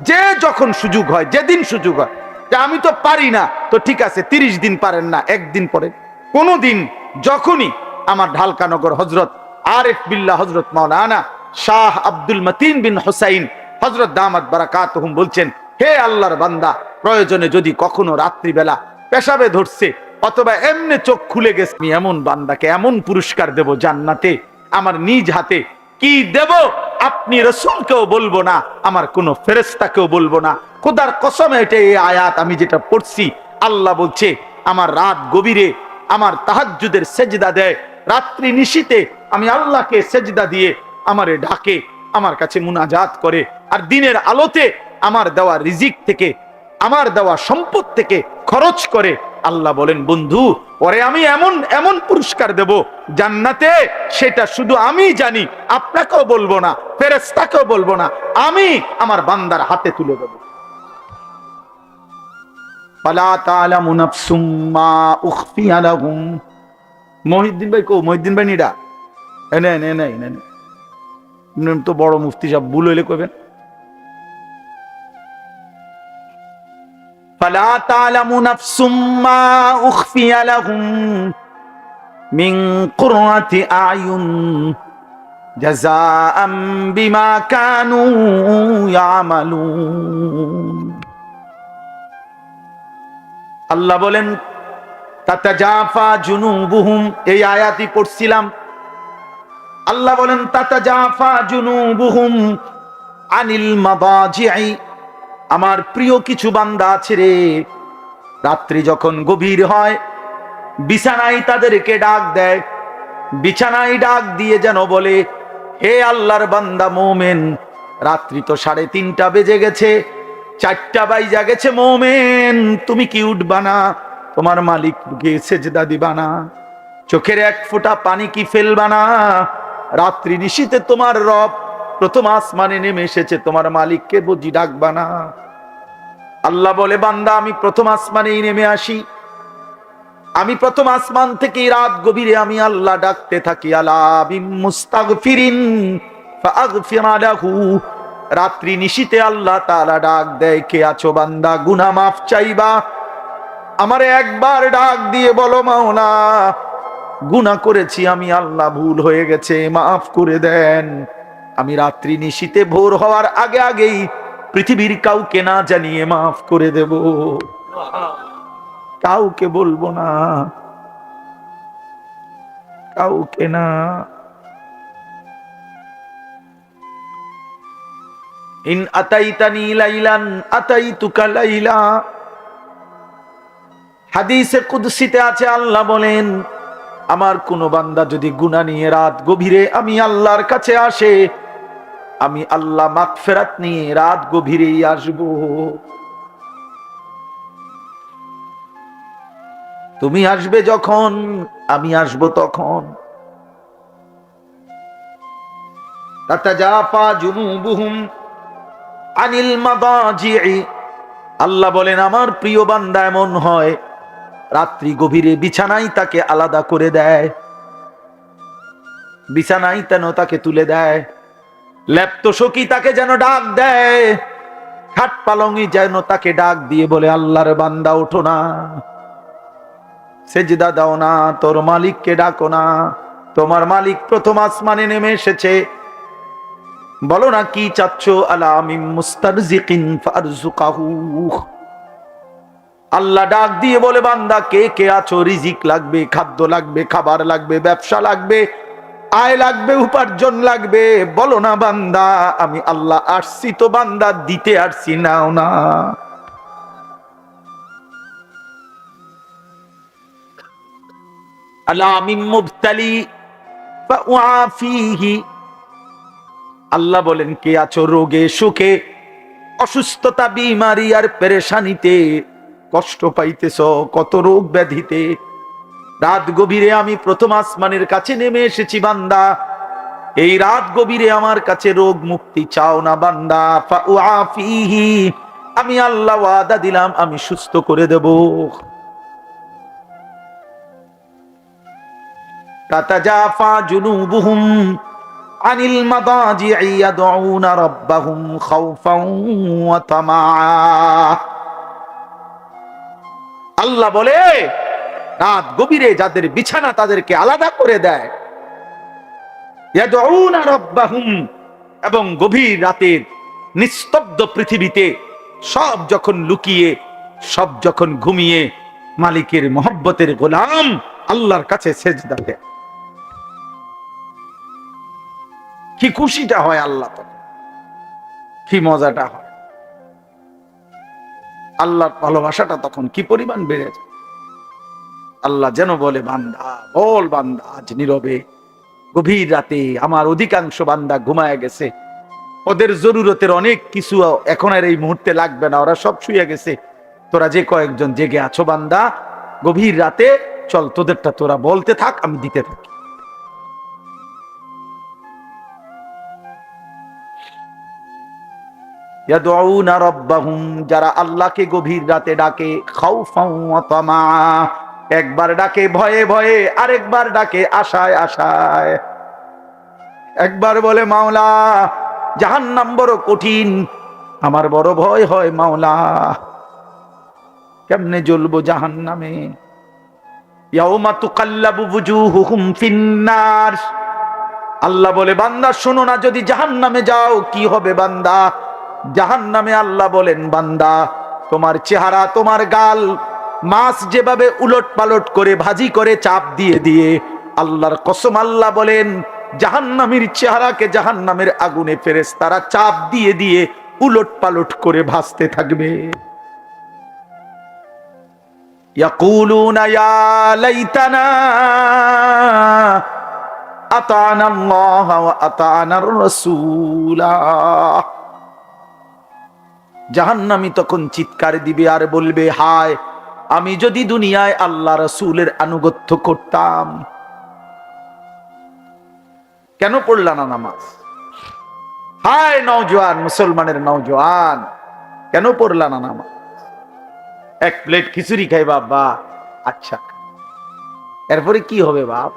যে যখন সুযোগ হয়, যেদিন সুযোগ হয়, যে আমি তো পারি না, তো ঠিক আছে 30 দিন পারেন না, একদিন পরে কোনো দিন যখনই আমার ঢালকানগর হজরত আরিফ বিল্লাহ হজরত মাওলানা শাহ আব্দুল মতিন বিন হুসাইন হজরত দামাত বারাকাতুহুম বলছেন, হে আল্লাহর বান্দা, প্রয়োজনে যদি কখনো রাত্রিবেলা পেশাবে ধরছে অথবা এমনি চোখ খুলে গেছে, আমি এমন বান্দাকে এমন পুরস্কার দেব জান্নাতে, আমার নিজ হাতে কি দেব আপনি রাসূলকেও বলবো না, আমার কোন ফেরেশতাকেও বলবো না। খোদার কসম, এটা এই আয়াত আমি যেটা পড়ছি, আল্লাহ বলছে আমার রাত গভীরে আমার তাহাজ্জুদের সেজদা দেয়, রাত্রি নিশীতে আমি আল্লাহকে সেজদা দিয়ে আমারে ডাকে, আমার কাছে মুনাজাত করে, আর দিনের আলোতে আমার দেওয়া রিজিক থেকে, আমার দেওয়া সম্পদ থেকে খরচ করে। আল্লাহ বলেন, বন্ধু ওরে আমি এমন এমন পুরস্কার দেব জান্নাতে, সেটা শুধু আমি জানি, আপনাকেও বলবো না, ফেরেশতাকেও বলবো না, আমি আমার বান্দার হাতে তুলে দেব। ফালা তা'লামু নাফসুম মা উখফিয়া লাহুম। মহিউদ্দিন ভাই কো, মহিউদ্দিন ভাই নিডা এনে এনে এনে এনে তো বড় মুফতি সাহেব, ভুল হইলে কইবেন। ফালা তা'লামু নাফসুম মা উখফিয়া লাহুম মিন কুররাতি আ'য়ুন জাযাআম বিমা কানু ইয়ামালুন। আল্লাহ বলেন, তাতাজাফা জুনুবুহুম, এই আয়াতই পড়ছিলাম। আল্লাহ বলেন, তাতাজাফা জুনুবুহুম আনিল মাদাজি'i, আমার প্রিয় কিছু বান্দা আছে রে, রাত্রি যখন গভীর হয় বিছানায় তাদেরকে ডাক দেয়, বিছানায় ডাক দিয়ে যেন বলে, হে আল্লাহর বান্দা মোমেন, রাত্রি তো 3:30 বেজে গেছে, 4টা বাইজা গেছে, মোমেন তুমি কি উঠবা না? তোমার মালিককে সেজদা দিবা না? চোখের এক ফোঁটা পানি কি ফেলবা না? রাত্রি নিশীতে তোমার রব প্রথম আসমানে নেমে এসেছে, তোমার মালিককে বুঝি ডাকবা না? আল্লাহ বলে, বান্দা আমি প্রথম আসমানেই নেমে আসি, আমি প্রথম আসমান থেকে রাত গভীরে আমি আল্লাহ ডাকতে থাকি, আলা বিম মুস্তাগফিরিন ফাগফির লাহু। রাত্রি নিশীতে আল্লাহ তাআলা ডাক দেয়, কে আছো বান্দা, গুনাহ মাফ চাইবা? আমারে একবার ডাক দিয়ে বলো, মাওলা গুনাহ করেছি আমি, আল্লাহ ভুল হয়ে গেছে, মাফ করে দেন। আমি রাত্রি নিশীতে ভোর হওয়ার আগে আগেই পৃথিবীর কাউকে না জানিয়ে মাফ করে দেব, কাউকে বলবো না, কাউকে না। ইন আতাইতানি লাইলান আতাইতুকা লাইলা, হাদিসে কুদসিতে আছে, আল্লাহ বলেন, আমার কোন বান্দা যদি গুনাহ নিয়ে রাত গভীরে আমি আল্লাহর কাছে আসে, আমি আল্লাহ মাগফিরাত নিয়ে রাত গভীরেই আসবো। তুমি আসবে যখন, আমি আসবো তখন। তাতাজাফা জুনুবুহুম আনিল মাদাজি'i, আল্লাহ বলেন আমার প্রিয় বান্দা এমন হয়, রাত্রি গভীরে বিছানায় তাকে আলাদা করে দেয়, বিছানায় যেন তাকে তুলে দেয়, লেপ্ত সখী তাকে যেন ডাক দেয়, খাট পালঙ্গি যেন তাকে ডাক দিয়ে বলে, আল্লাহর বান্দা ওঠো না, সেজদা দাও না, তোর মালিককে ডাকো না, তোমার মালিক প্রথম আসমানে নেমে এসেছে, বলো না কি চাচ্ছ, আলা মিন মুস্তারজিকিন ফারজুকাহু। আল্লাহ ডাক দিয়ে বলে, বান্দা কে কে আছো, রিজিক লাগবে, খাদ্য লাগবে, খাবার লাগবে, ব্যবসা লাগবে, আয় লাগবে, উপার্জন লাগবে, বলো না বান্দা, আমি আল্লাহ আসছি তো বান্দা দিতে আসছি, নাও না। আলা মিন মুবতালি ফাউআফিহি, আল্লাহ বলেন কে আছো রোগে সুখে, অসুস্থতা, বিমারি আর পেরেশানিতে কষ্ট পাইতেছ, কত রোগ ব্যাধিতে, রাত গভীরে আমি প্রথম আসমানের কাছে নেমে এসেছি বান্দা, এই রাত গভীরে আমার কাছে রোগ মুক্তি চাও না বান্দা, ফাউআফিহি, আমি আল্লাহ ওয়াদা দিলাম আমি সুস্থ করে দেব। তাতাজাফা জুনুবুহুম আনিল মাদাজি'i ইয়াদউনা রাব্বাহুম খাউফান ওয়া তামা। আল্লাহ বলে রাত গভীরে যাদের বিছানা তাদেরকে আলাদা করে দেয়, ইয়াদউনা রাব্বাহুম, এবং গভীর রাতের নিস্তব্ধ পৃথিবীতে সব যখন লুকিয়ে, সব যখন ঘুমিয়ে মালিকের মহব্বতের গোলাম আল্লাহর কাছে সেজদা দেয়, কি খুশিটা হয় আল্লাহ, কি মজাটা হয়, আল্লাহর ভালোবাসাটা তখন কি পরিমাণ বেড়ে যায়। আল্লাহ যেন বলে বান্দা বল, বান্দা আজ নীরবে গভীর রাতে আমার অধিকাংশ বান্দা ঘুমায় গেছে, ওদের জরুরতের অনেক কিছু এখন আর এই মুহূর্তে লাগবে না, ওরা সব শুয়ে গেছে, তোরা যে কয়েকজন জেগে আছো বান্দা গভীর রাতে চল তোদেরটা তোরা বলতে থাক, আমি দিতে থাকি। ইয়াদউনা রাব্বাহুম, যারা আল্লাহকে গভীর রাতে ডাকে, খাউফান ওয়া তামা, একবার ডাকে ভয়ে ভয়ে, আরেকবার ডাকে আশায় আশায়। একবার বলে মাওলা জাহান্নাম বড় কঠিন, আমার বড় ভয় হয় মাওলা, কেমনে জ্বলবো জাহান্নামে। ইয়াউমা তুকাল্লাবু বুজুহুহুম ফিন্নার, আল্লাহ বলে বান্দা শোনো না, যদি জাহান্নামে যাও কি হবে বান্দা। জাহান্নামে আল্লাহ বলেন বান্দা তোমার চেহারা, তোমার গাল মাছ যেভাবে উলট পালট করে ভাজি করে চাপ দিয়ে দিয়ে, আল্লাহর কসম আল্লাহ বলেন জাহান্নামীর চেহারাকে জাহান্নামের আগুনে ফেরেশতারা চাপ দিয়ে দিয়ে উলট পালট করে ভাজতে থাকবে। ইয়াকুলুনা ইয়া লাইতানা আতানা আল্লাহ ওয়া আতানার রাসূলা, জাহান্নামী তখন চিৎকার দিবে আর বলবে হায় আমি যদি দুনিয়ায় আল্লাহ রাসূলের আনুগত্য করতাম। কেন পড়লা না নামাজ? হায় নওজোয়ান, মুসলমানের নওজোয়ান, কেন পড়লা না নামাজ? এক প্লেট খিচুড়ি খাই বাবা, আচ্ছা এরপরে কি হবে বাপ?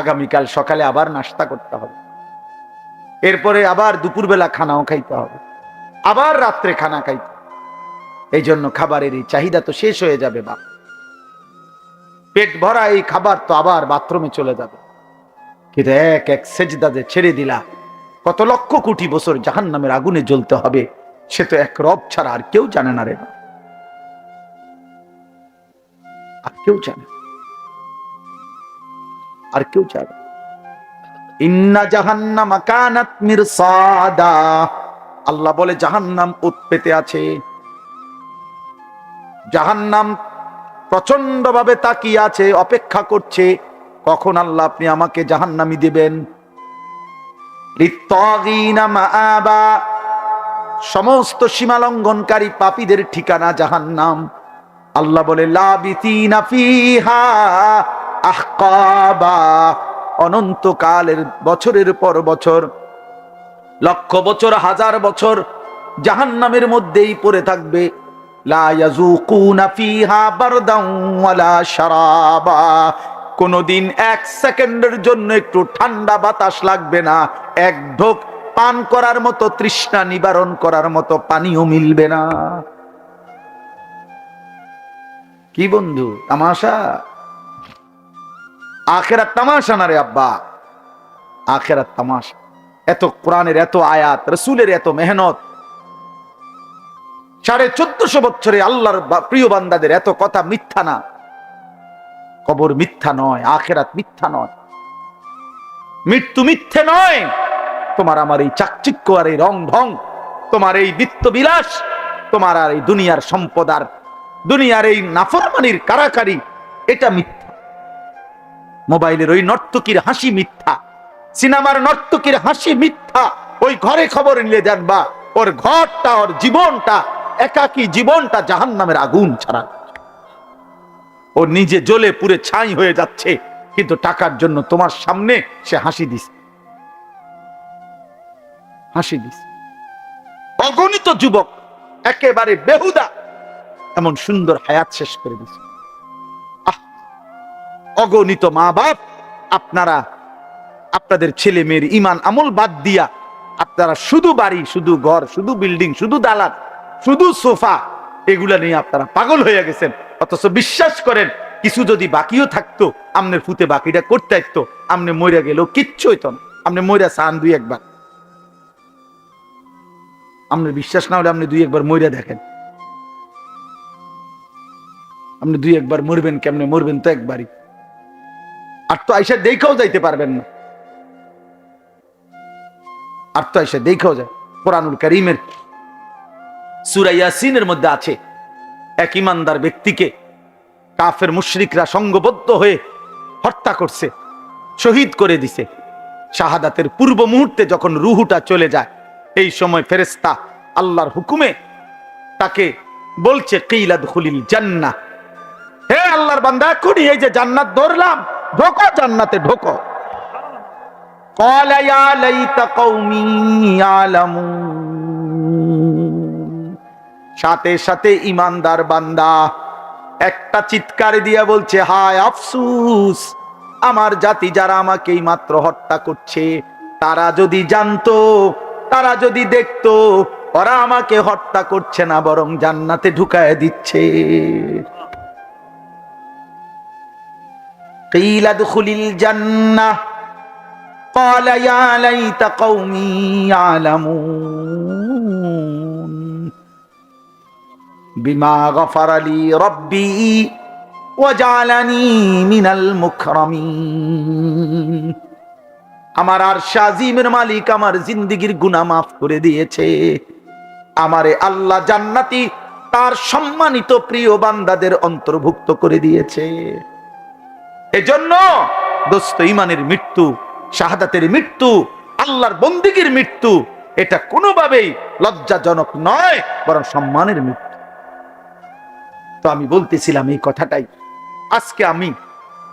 আগামীকাল সকালে আবার নাস্তা করতে হবে, এরপরে আবার দুপুরবেলা খানাও খাইতে হবে, আবার রাত্রে খানা খাইতে। এই জন্য খাবারের এই চাহিদা তো শেষ হয়ে যাবে বাপ, পেট ভরা এই খাবার তো আবার বাথরুমে চলে যাবে। কিন্তু এক এক সেজদা যে ছেড়ে দিলা, কত লক্ষ কোটি বছর জাহান্নামের আগুনে জ্বলতে হবে সে তো এক রব ছাড়া আর কেউ জানে না রে, আর কেউ জানে, আর কেউ জানে। ইন্না জাহান্নামা কানাত মিরসাদা, আল্লাহ বলে জাহান্নাম উৎপেতে আছে, জাহান্নাম প্রচন্ড ভাবে তাকিয়ে আছে, অপেক্ষা করছে কখন আল্লাহ আপনি আমাকে জাহান্নামী দিবেন। লিত্তাগিনা মাআবা, সমস্ত সীমালঙ্ঘনকারী পাপীদের ঠিকানা জাহান্নাম। আল্লাহ বলে লাবিতিনা ফিহা আহকাবা, অনন্তকালের বছরের পর বছর, লক্ষ বছর হাজার বছর জাহান্নামের মধ্যেই পড়ে থাকবে। লা ইয়াযুকুনা ফিহা বারদান ওয়ালা শারাবা, কোনদিন এক সেকেন্ডের জন্য একটু ঠান্ডা বাতাস লাগবে না, এক ঢোক পান করার মতো, তৃষ্ণা নিবারণ করার মতো পানিও মিলবে না। কি বন্ধু তামাশা? আখেরাত তামাশা না রে আব্বা, আখেরাত তামাশা। এত কোরআনের এত আয়াত, রাসূলের এত মেহনত, 1450 বছরে আল্লাহর প্রিয় বান্দাদের এত কথা মিথ্যা না। কবর মিথ্যা নয়, আখেরাত মিথ্যা নয়, মৃত্যু মিথ্যে নয়। তোমার আমার এই চাকচিক্য আর এই রং ঢং, তোমার এই বিত্ত বিলাস, তোমার আর এই দুনিয়ার সম্পদ আর দুনিয়ার এই নাফরমানির কারাকারি, এটা মিথ্যা। মোবাইলের ওই নর্তকীর হাসি মিথ্যা, সিনেমার নর্তকীর হাসি মিথ্যা। ওই ঘরে খবর নিলে জানবা ওর ঘরটা, ওর জীবনটা, একাকী জীবনটা জাহান্নামের আগুন ছাড়া। ও নিজে জ্বলে পুড়ে ছাই হয়ে যাচ্ছে, কিন্তু টাকার জন্য তোমার সামনে সে হাসি দিছে, হাসি দিছে। অগণিত যুবক একেবারে বেহুদা এমন সুন্দর হায়াত শেষ করে দিয়েছে। অগণিত মা বাপ আপনারা আপনাদের ছেলে মেয়ের ইমান আমল বাদ দিয়া আপনারা শুধু বাড়ি, শুধু ঘর, শুধু বিল্ডিং, শুধু দালান, শুধু সোফা, এগুলা নিয়ে আপনারা পাগল হয়ে গেছেন। অথচ বিশ্বাস করেন কিছু যদি বাকিও থাকতো আমনের ফুতে বাকিটা করতে থাকতো, আমনে মইরা গেলেও কিচ্ছু হইতো না। আপনি মইরা চান দুই একবার, আপনার বিশ্বাস না হলে আপনি দুই একবার মইরা দেখেন। আপনি দুই একবার মরবেন, কেমনে মরবেন তো একবারই, আর তো আইসা দেখাও যাইতে পারবেন না। আর তো আইসা দেখাও যায়। কোরআনুল কারীমের সূরা ইয়াসিনের মধ্যে আছে, এক ইমানদার ব্যক্তিকে কাফের মুশরিকরা সংঘবদ্ধ হয়ে হত্যা করছে, শহীদ করে দিছে। শাহাদাতের পূর্ব মুহূর্তে যখন রুহুটা চলে যায়, এই সময় ফেরেশতা আল্লাহর হুকুমে তাকে বলছে কিলা দুখুলিল জান্নাহ, হে আল্লাহর বান্দা, এখনই এই যে জান্নাত ধরলাম, ঢোকো জান্নাতে ঢোকো। ক্বালা ইয়া লাইতা কওমি ইয়ালামুন, সাথে সাথে ইমানদার বান্দা একটা চিৎকার দিয়া বলছে, হায় আফসুস, আমার জাতি যারা আমাকে মাত্র হত্যা করছে, তারা যদি জানতো, তারা যদি দেখতো, ওরা আমাকে হত্যা করছে না, বরং জান্নাতে ঢুকায় দিচ্ছে। কিলা দুখুলিল জান্নাহ ক্বালা ইয়া লাইতা কওমি ইয়ালামুন বিমা গফারা লি রাব্বি ওয়া জাআলানি মিনাল মুকরামিন। আমার আরশ আজিমের মালিক আমার জিন্দেগীর গুনাহ মাফ করে দিয়েছে, আমারে আল্লাহ জান্নাতি তার সম্মানিত প্রিয় বান্দাদের অন্তর্ভুক্ত করে দিয়েছে। এজন্য দোস্ত, ইমানের মৃত্যু, শাহাদাতের মৃত্যু, আল্লাহর বন্দেগীর মৃত্যু, এটা কোনোভাবেই লজ্জাজনক নয়, বরং সম্মানের মৃত্যু। তো আমি বলতেছিলাম এই কথাটাই, আজকে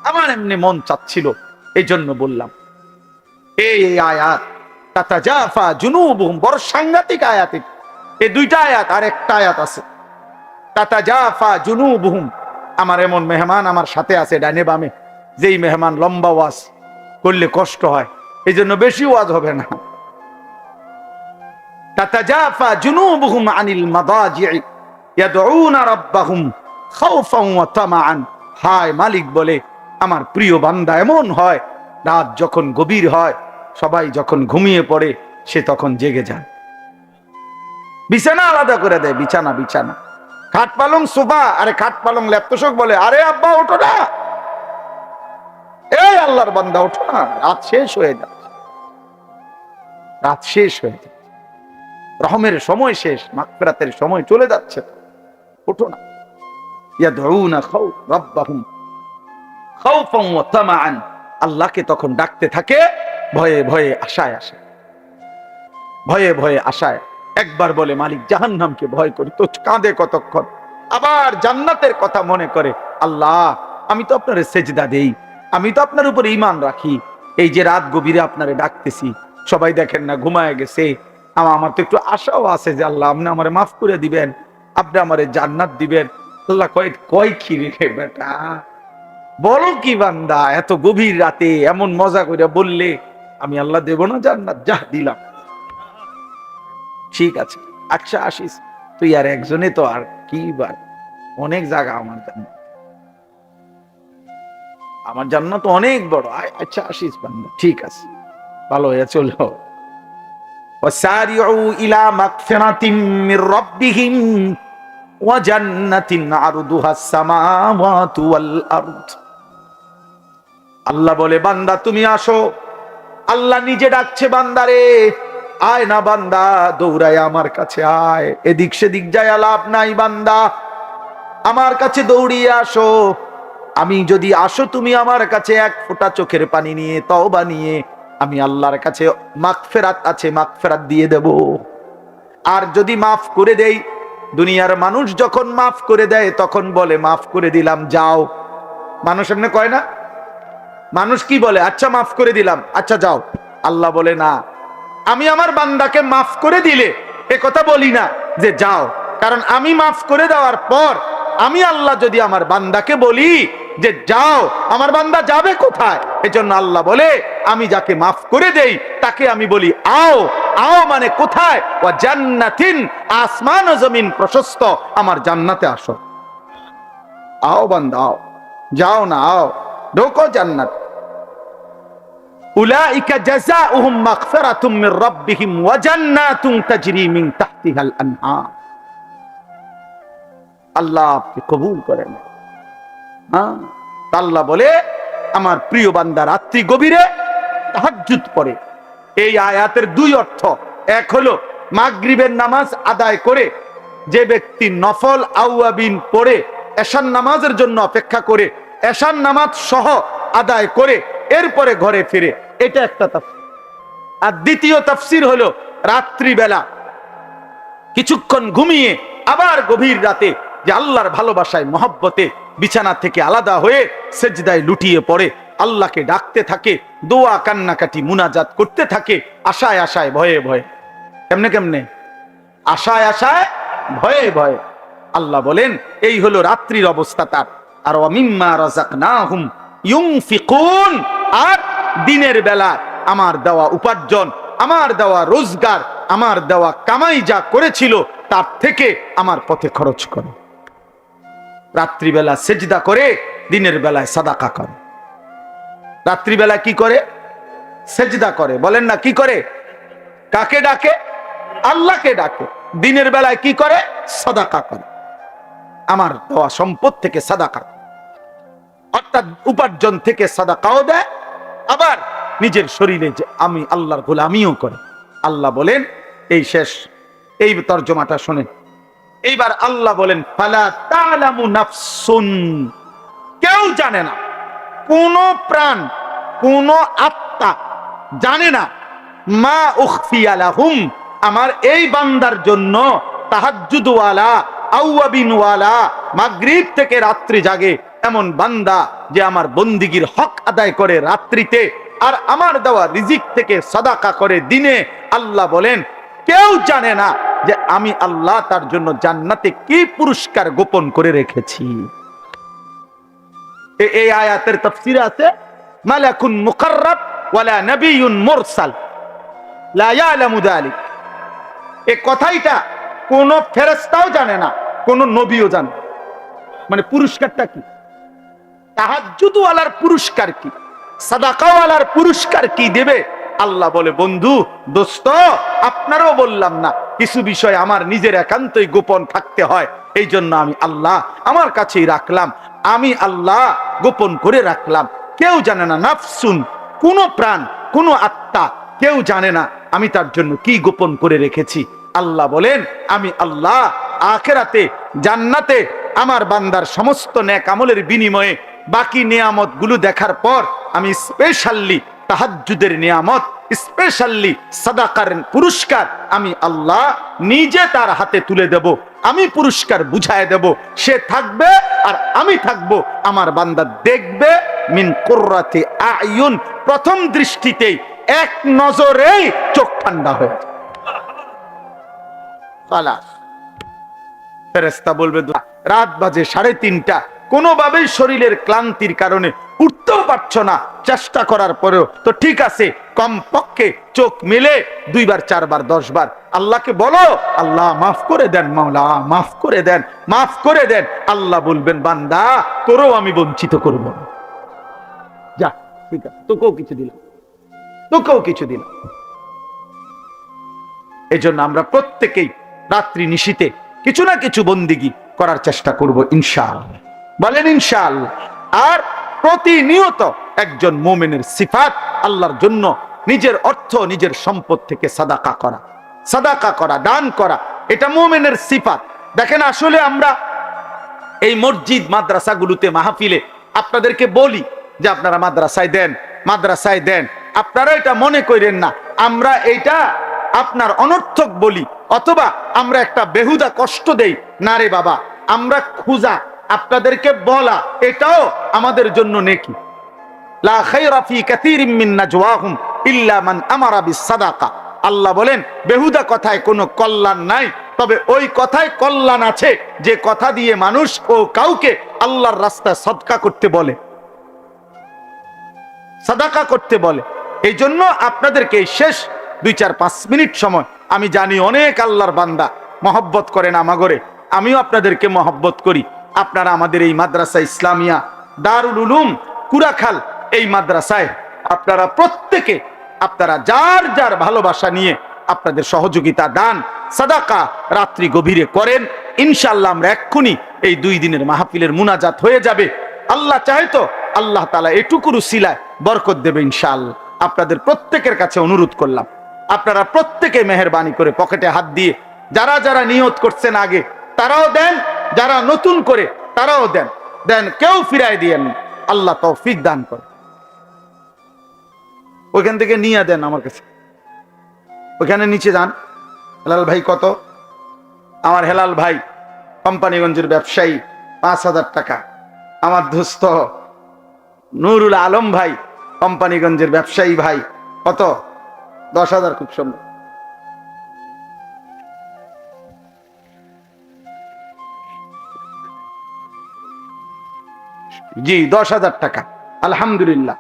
আমার এমনি মন চাচ্ছিল, এই জন্য বললাম। এই আয়াত তাতাজাফা জুনুবুহুম, বড় সাংঘাতিক আয়াত। এই দুইটা আয়াত, আর একটা আয়াত আছে তাতাজাফা জুনুবুহুম। আমার এমন মেহমান আমার সাথে আছে ডানে বামে, যেই মেহমান লম্বা ওয়াজ করলে কষ্ট হয়, এই জন্য বেশি ওয়াজ হবে না। তাতাজাফা জুনুবুহুম আনিল মাদাজি'i ইয়াদউনা রাব্বাহুম খাওফান ওয়া তামাআন। হায় মালিক বলে, আমার প্রিয় বান্দা এমন হয়, রাত যখন গভীর হয়, সবাই যখন ঘুমিয়ে পড়ে, সে তখন জেগে যায়, বিছানা আলাদা করে দেয়, বিছানা বিছানা, খাট পালং সোফা, আরে খাট পালং ল্যাপটপ বলে, আরে আব্বা ওঠো না, এই আল্লাহর বান্দা ওঠো না, রাত শেষ হয়ে যাচ্ছে, রাত শেষ হয়ে যাচ্ছে, রহমের সময় শেষ, মাগফিরাতের সময় চলে যাচ্ছে, ওঠো না। ইয়াদউনা রাব্বাহুম খাওফান ওয়া তামাআন, আল্লাহকে তখন ডাকতে থাকে ভয়ে ভয়ে আশায় আশায়, ভয়ে ভয়ে আশায়। একবার বলে মালিক জাহান্নামকে ভয় করি, তো কাঁদে কতক্ষণ, আবার জান্নাতের কথা মনে করে, আল্লাহ আমি তো আপনার সেজদা দেই, আমি তো আপনার উপর ঈমান রাখি, এই যে রাত গভীরে আপনারে ডাকতেছি, সবাই দেখেন না ঘুমায় গেছে, আমার তো একটু আশাও আছে যে আল্লাহ আপনি আমারে মাফ করে দিবেন, আপনি আমারে জান্নাত দিবেন। আল্লাহ কয় কি রে বেটা, বলো কি বান্দা, এত গভীর রাতে এমন মজা করে বললে আমি আল্লাহ দেব না জান্নাত? যা দিলাম, ঠিক আছে, আচ্ছা আসিস তুই, আর একজনে তো আর কি বার, অনেক জায়গা আমার জান্নাত, আমার জান্নাত অনেক বড়, আচ্ছা আসিস বান্দা, ঠিক আছে, ভালো হয়ে চলো। ওয়াসারিউ ইলা মাগফিরাতিম মির রাব্বিহিম ওয়া জান্নাতিন আরদুহাস সামাওয়াতু ওয়াল আরদ। আল্লাহ বলে, বান্দা তুমি আসো, আল্লাহ নিজে ডাকছে বান্দারে, আয় না বান্দা, দৌড়ায় আমার কাছে আয়, এদিক সেদিক যায় লাভ নাই বান্দা, আমার কাছে দৌড়িয়ে আসো। আমি যদি আসো তুমি আমার কাছে এক ফোঁটা চোখের পানি নিয়ে, তওবা নিয়ে, আমি আল্লাহর কাছে মাগফিরাত আছে, মাগফিরাত দিয়ে দেব। আর যদি মাফ করে দেই, দুনিয়ার মানুষ যখন মাফ করে দেয় তখন বলে মাফ করে দিলাম যাও, মানুষ এমনি কয় না? মানুষ কি বলে? আচ্ছা মাফ করে দিলাম, আচ্ছা যাও। আল্লাহ বলে না, আমি আমার বান্দাকে মাফ করে দিলে এ কথা বলি না যে যাও, কারণ আমি মাফ করে দেওয়ার পর আমি আল্লাহ যদি আমার বান্দাকে বলি যে যাও, আমার বান্দা যাবে কোথায়? এজন্য আল্লাহ বলে আমি যাকে মাফ করে দেই তাকে আমি বলি আও। আও মানে কোথায়? ওয়া জান্নাতিন, আসমান ও জমিন প্রশস্ত, আমার জান্নাতে আসো। আও বান্দা আও, যাও না, আও, ঢোকো জান্নাত। উলাইকা জাযাউহুম মাগফিরাতুম মির রাব্বিহিম ওয়া জান্নাতুন তাজরি মিন তাহতিহাল আনহার। আল্লাহ আপনি কবুল করেন। হ্যাঁ, আল্লাহ বলে আমার প্রিয় বান্দা রাত্রি গভীরে তাহাজ্জুদ পড়ে। এই আয়াতের দুই অর্থ। এক হলো মাগরিবের নামাজ আদায় করে যে ব্যক্তি নফল আওয়াবিন পড়ে এশার নামাজের জন্য অপেক্ষা করে এশার নামাজ সহ আদায় করে এরপরে ঘরে ফিরে, এটা একটা তাফসীর। আর দ্বিতীয় তাফসীর হলো রাত্রিবেলা কিছুক্ষণ ঘুমিয়ে আবার গভীর রাতে যে আল্লাহর ভালোবাসায় মহব্বতে বিছানা থেকে আলাদা হয়ে সেজদায় লুটিয়ে পড়ে, আল্লাহকে ডাকতে থাকে, দোয়া কান্নাকাটি মুনাজাত করতে থাকে, আশায় আশায় ভয়ে ভয়ে। কেমনে কেমনে? আশায় আশায় ভয়ে ভয়ে। আল্লাহ বলেন এই হলো রাত্রির অবস্থা তার। আর ওয়ামিম্মা রাযাকনাহুম ইউনফিকুন, আর দিনের বেলা আমার দেওয়া উপার্জন, আমার দেওয়া রোজগার, আমার দেওয়া কামাই যা করেছিল তার থেকে আমার পথে খরচ করে। রাত্রিবেলা সেজদা করে, দিনের বেলায় সাদাকা করে। রাত্রিবেলা কি করে? সেজদা করে। বলেন না কি করে? কাকে ডাকে? আল্লাহকে ডাকে। দিনের বেলায় কি করে? সাদাকা করে। আমার দেওয়া সম্পদ থেকে সাদাকা, অর্থাৎ উপার্জন থেকে সাদাকাও দেয়, আবার নিজের শরীরে যে আমি আল্লাহর গোলামিও করে। আল্লাহ বলেন এই শেষ, এই তর্জমাটা শোনেন। এইবার আল্লাহ বলেন ফালা তা'লামু নাফসুন, কেউ জানে না, কোন প্রাণ, কোন আত্মা জানে না, মা উখফিয়া লাহুম, আমার এই বান্দার জন্য তাহাজ্জুদ ওয়ালা, আওয়াবিন ওয়ালা, মাগরিব থেকে রাত্রি জাগে এমন বান্দা যে আমার বন্দিগির হক আদায় করে রাত্রিতে, আর আমার দেওয়া রিজিক থেকে সাদাকা করে দিনে। আল্লাহ বলেন কেউ জানে না যে আমি আল্লাহ তার জন্য জান্নাতে কি পুরস্কার গোপন করে রেখেছি। এই আয়াতের তাফসীরে আছে মালাকুন মুকাররাব ওয়ালা নবিয়্যুন মুরসাল লা ইয়ালামু যালিক। এই কথাইটা কোন ফেরেশতাও জানে না, কোন নবীও জানে না। মানে পুরস্কারটা কি? তাহাজ্জুদ ওয়ালার পুরস্কার কি? সাদাকা ওয়ালার পুরস্কার কি দেবে? আল্লাহ বলে বন্ধু, দোস্ত, আপনারও বললাম না, কিছু বিষয় আমার নিজের একান্তই গোপন থাকতে হয়, এই জন্য আমি আল্লাহ আমার কাছেই রাখলাম, আমি আল্লাহ গোপন করে রাখলাম। কেউ জানে না, নাফসুন, কোন প্রাণ, কোন আত্মা, কেউ জানে না আমি তার জন্য কি গোপন করে রেখেছি। আল্লাহ বলেন আমি আল্লাহ আখিরাতে জান্নাতে আমার বান্দার সমস্ত নেক আমলের বিনিময়ে বাকি নিয়ামত গুলো দেখার পর আমি স্পেশালি তাহাজ্জুদের নিয়ামত, স্পেশালি সাদাকার পুরস্কার আমি আল্লাহ নিজে তার হাতে তুলে দেব। আমি পুরস্কার বুঝায় দেব, সে থাকবে আর আমি থাকব, আমার বান্দা দেখবে মিন কুররাতি আয়ুন, প্রথম দৃষ্টিতেই এক নজরেই চোখ ঠান্ডা হয়ে যাবে। খালাস। ফেরেশতা বলবে রাত বাজে 3:30, কোনোভাবেই শরীরের ক্লান্তির কারণে উঠতেও পারছো না, চেষ্টা করার পরেও তো ঠিক আছে, কমপক্ষে চোখ মেলে 2 বার 4 বার 10 বার আল্লাহকে বলো, আল্লাহ মাফ করে দেন, মাওলা মাফ করে দেন, মাফ করে দেন। আল্লাহ বলবেন বান্দা তোরও আমি বঞ্চিত করব না, যা ঠিক আছে, তোকেও কিছু দিলাম, তোকেও কিছু দিলাম। এই জন্য আমরা প্রত্যেকেই রাত্রি নিশীতে কিছু না কিছু বন্দিগি করার চেষ্টা করব ইনশাআল্লাহ। বলেন ইনশাআল্লাহ। আর প্রতিনিয়ত একজন মুমিনের সিফাত আল্লাহর জন্য নিজের অর্থ, নিজের সম্পদ থেকে সাদাকা করা, সাদাকা করা, দান করা, এটা মুমিনের সিফাত। দেখেন আসলে আমরা এই মসজিদ মাদ্রাসাগুলোতে মাহফিলে আপনাদেরকে বলি যে আপনারা মাদ্রাসায় দেন, মাদ্রাসায় দেন। আপনারা এটা মনে করেন না আমরা এইটা আপনার অনর্থক বলি অথবা আমরা একটা বেহুদা কষ্ট দেই, না রে বাবা, আমরা খুঁজা আপনাদেরকে বলা এটাও আমাদের জন্য নেকি। লা খায়রা ফি কাসীরিম মিন নাজওয়াহুম ইল্লা মান আমারা বিস সাদাকা। আল্লাহ বলেন বেহুদা কথায় কোনো কল্যাণ নাই, তবে ওই কথায় কল্যাণ আছে যে কথা দিয়ে মানুষ ও কাউকে আল্লাহর রাস্তায় সদকা করতে বলে, সাদাকা করতে বলে। এই জন্য আপনাদেরকে এই শেষ 2-4-5 মিনিট সময়, আমি জানি অনেক আল্লাহর বান্দা মহব্বত করেন আমাগরে, আমিও আপনাদেরকে মহব্বত করি। আপনারা আমাদের এই মাদ্রাসা ইসলামিয়া দারুল উলুম কুরাখাল এই মাদ্রাসায় আপনারা প্রত্যেকে আপনারা যার যার ভালোবাসা নিয়ে আপনাদের সহযোগিতা দান সাদাকা রাত্রি গভীরে করেন। ইনশাআল্লাহ আমরা এক্ষুনি এই 2 দিনের মাহফিলের মুনাজাত হয়ে যাবে। আল্লাহ চাহে তো আল্লাহ তাআলা এটুকুর উসিলায় বরকত দেবে ইনশাআল্লাহ। আপনাদের প্রত্যেকের কাছে অনুরোধ করলাম, আপনারা প্রত্যেকে মেহেরবানি করে পকেটে হাত দিয়ে যারা যারা নিয়ত করছেন আগে তারাও দেন, যারা নতুন করে তারাও দেন, কেউ ফিরায় দিয়েন। আল্লাহ তৌফিক দান করে। ওইখান থেকে নিয়ে দেন আমার কাছে, ওইখানে নিচে যান। হেলাল ভাই কত? আমার হেলাল ভাই কোম্পানিগঞ্জের ব্যবসায়ী, 5,000 টাকা। আমার দোস্ত নুরুল আলম ভাই কোম্পানিগঞ্জের ব্যবসায়ী ভাই, কত? 10,000। খুব সুন্দর। জি 10,000 টাকা। আলহামদুলিল্লাহ,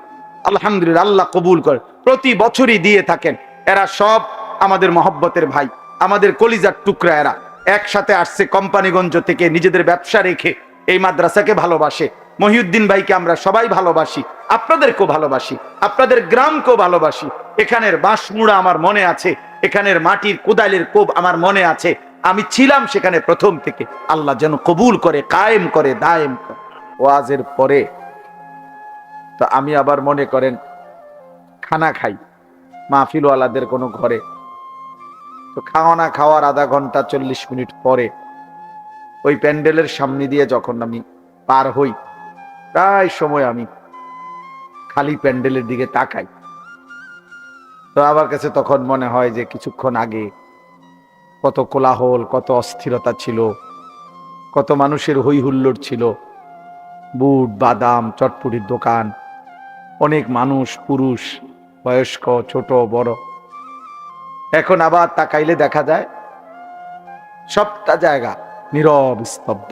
আলহামদুলিল্লাহ, আল্লাহ কবুল করে। প্রতি বছরই দিয়ে থাকেন। এরা সব আমাদের মহব্বতের ভাই, আমাদের কলিজার টুকরা। এরা একসাথে আসছে কোম্পানিগঞ্জ থেকে, নিজেদের ব্যবসা রেখে এই মাদ্রাসাকে ভালোবাসে। মহিউদ্দিন ভাইকে আমরা সবাই ভালোবাসি, আপনাদেরকেও ভালোবাসি, আপনাদের গ্রামকেও ভালোবাসি। এখানের বাঁশমুড়া আমার মনে আছে, এখানের মাটির কোদালের কোব আমার মনে আছে। আমি ছিলাম সেখানে প্রথম থেকে। আল্লাহ যেন কবুল করে, কায়েম করে, দায়েম করে। ওয়াজের পরে তো আমি আবার মনে করেন খানা খাই মাহফিলওয়ালাদের কোনো ঘরে, তো খাওয়া খাওয়ার আধা ঘন্টা 40 মিনিট পরে ওই প্যান্ডেলের সামনে দিয়ে যখন আমি পার হই, প্রায় সময় আমি খালি প্যান্ডেলের দিকে তাকাই। তো আমার কাছে তখন মনে হয় যে কিছুক্ষণ আগে কত কোলাহল, কত অস্থিরতা ছিল, কত মানুষের হই হুল্লোড় ছিল, বুট বাদাম চটপুটির দোকান, অনেক মানুষ, পুরুষ বয়স্ক ছোট বড়। এখন আবার তাকাইলে দেখা যায় সবটা জায়গা নীরব স্তব্ধ।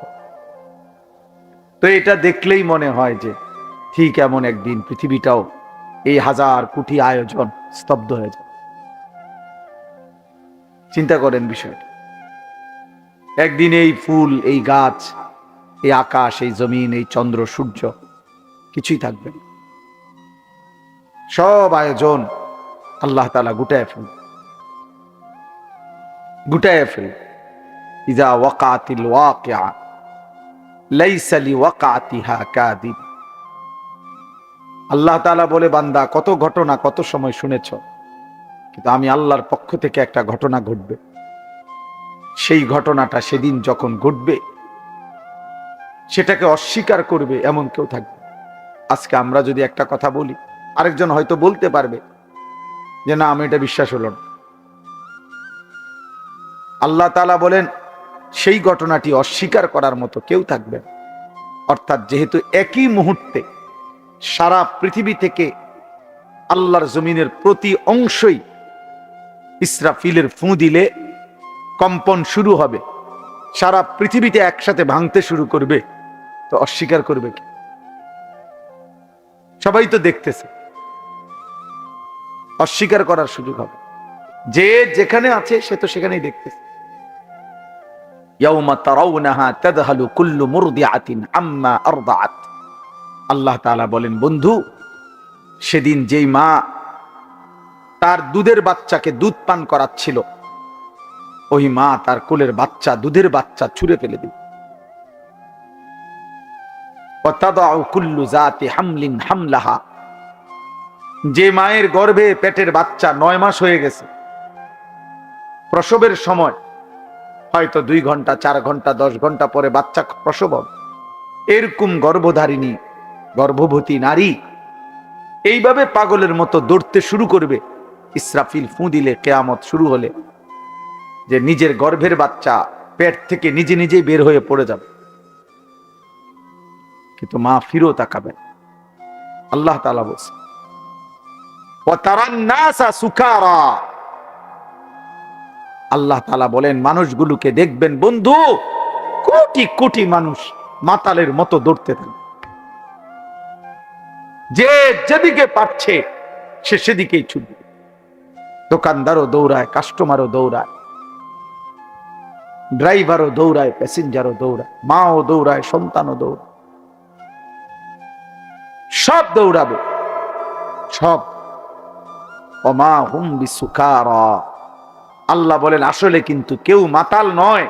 তো এটা দেখলেই মনে হয় যে ঠিক এমন একদিন পৃথিবীটাও এই 1000 কোটি আয়োজন স্তব্ধ হয়ে যায়। চিন্তা করেন বিষয়টা। একদিন এই ফুল, এই গাছ, এই আকাশ, এই জমিন, এই চন্দ্র সূর্য কিছুই থাকবে না। সব আয়োজন আল্লাহ তাআলা গুটায় ফেল। ইজা ওয়াকাতিল ওয়াকিআ লাইসা লিওয়াকাতিহা কাযিব। আল্লাহ তাআলা বলে, বান্দা কত ঘটনা কত সময় শুনেছ, কিন্তু আমি আল্লাহর পক্ষ থেকে একটা ঘটনা ঘটবে, সেই ঘটনাটা সেদিন যখন ঘটবে সেটাকে অস্বীকার করবে এমন কেউ থাকবে। আজকে আমরা যদি একটা কথা বলি, আরেকজন হয়তো বলতে পারবে যে না, আমি এটা বিশ্বাস হলো না। আল্লাহ তাআলা বলেন সেই ঘটনাটি অস্বীকার করার মতো কেউ থাকবে না। অর্থাৎ যেহেতু একই মুহূর্তে সারা পৃথিবী থেকে আল্লাহর জমিনের প্রতি অংশই ইসরাফিলের ফু দিলে কম্পন শুরু হবে, সারা পৃথিবীতে একসাথে ভাঙতে শুরু করবে, তো অস্বীকার করবে কি? সবাই তো দেখতেছে, অস্বীকার করার সুযোগ হবে। যে যেখানে আছে সে তো সেখানেই দেখতেছে। ইয়াউমা তারাউনাহা তাযহালু কুল্লু মুরদিআতিন আম্মা আরদাআত। আল্লাহ তাআলা বলেন, বন্ধু সেদিন যেই মা তার দুধের বাচ্চাকে দুধ পান করাচ্ছিল, ওই মা তার কোলের বাচ্চা, দুধের বাচ্চা ছুঁড়ে ফেলে দিল। ওয়া তাদাউ কুল্লু যাতি হামলিন হামলাহা। যে মায়ের গর্ভে পেটের বাচ্চা 9 মাস হয়ে গেছে, প্রসবের সময় হয়তো 2 ঘন্টা 4 ঘন্টা 10 ঘন্টা পরে বাচ্চা প্রসব হবে, এরকম গর্ভধারিণী গর্ভবতী নারী এইভাবে পাগলের মতো দৌড়তে শুরু করবে ইসরাফিল ফু দিলে, কিয়ামত শুরু হলে, যে নিজের গর্ভের বাচ্চা পেট থেকে নিজে নিজেই বের হয়ে পড়ে যাবে, কিন্তু মা ফিরেও তাকাবে। আল্লাহ তাআলা বলছে, ওয়া তারান নাসা সুকারা। আল্লাহ তাআলা বলেন মানুষগুলোকে দেখবেন বন্ধু, কোটি কোটি মানুষ মাতালের মতো দৌড়তে থাকে, যে যেদিকে পাচ্ছে সে সেদিকেই ছুটবে। দোকানদারও দৌড়ায়, কাস্টমারও দৌড়ায়, ড্রাইভারও দৌড়ায়, প্যাসেঞ্জারও দৌড়ায়, মাও দৌড়ায়, সন্তানও দৌড়ায়, সব দৌড়াবে, সব। ওমা হুম বিসুকারা, আল্লাহ বলেন আসলে কিন্তু কেউ মাতাল নয়,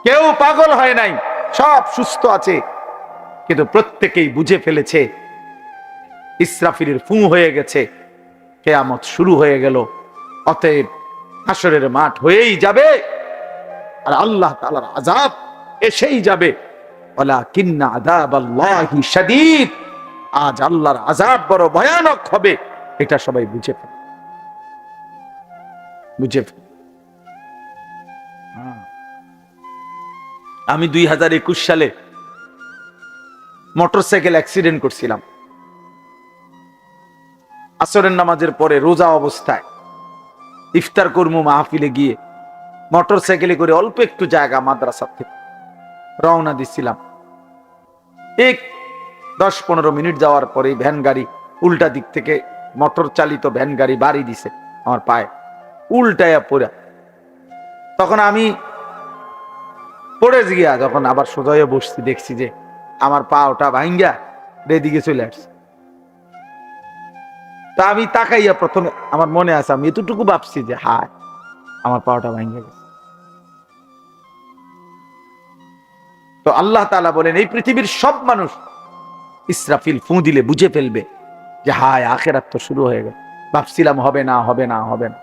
কেউ পাগল হয় নাই, সব সুস্থ আছে, কিন্তু প্রত্যেকেই বুঝে ফেলেছে ইসরাফিলের ফু হয়ে গেছে, কিয়ামত শুরু হয়ে গেল, অতএব হাসরের মাঠ হয়েই যাবে আর আল্লাহ তাআলার আযাব এসেই যাবে। ওয়ালাকিন্না আযাবাল্লাহি শাদীদ, আজ আল্লাহর আযাব বড় ভয়ানক হবে, এটা সবাই বুঝে ফেলে, বুঝে ফেলে। আমি 2021 সালে মোটরসাইকেল অ্যাক্সিডেন্ট করছিলাম, আসরের নামাজের পরে রোজা অবস্থায় ইফতার কর্ম মাহফিলে গিয়ে মোটরসাইকেলে করে অল্প একটু জায়গা মাদ্রাসা থেকে রওনা দিছিলাম। এক 10-15 মিনিট যাওয়ার পরে ভ্যান গাড়ি উল্টা দিক থেকে মোটর চালিত ভ্যান গাড়ি বাড়ি দিছে আমার পায়ে, উল্টায়া পড়া। তখন আমি পড়ে গিয়া যখন আবার সোজা হয়ে বসছি, দেখছি যে আমার পা ওটা ভাঙ্গা এদিকে চলে আসছে। তা আমি তাকাইয়া প্রথমে আমার মনে আছে, আমি এতটুকু ভাবছি যে হায় আমার পাওটা ভাঙ্গে গেছে। তো আল্লাহ তাআলা বলেন এই পৃথিবীর সব মানুষ ইসরাফিল ফু দিলে বুঝে ফেলবে যে হায় আখিরাত তো শুরু হয়ে গেল, ভাবছিলাম হবে না হবে না হবে না।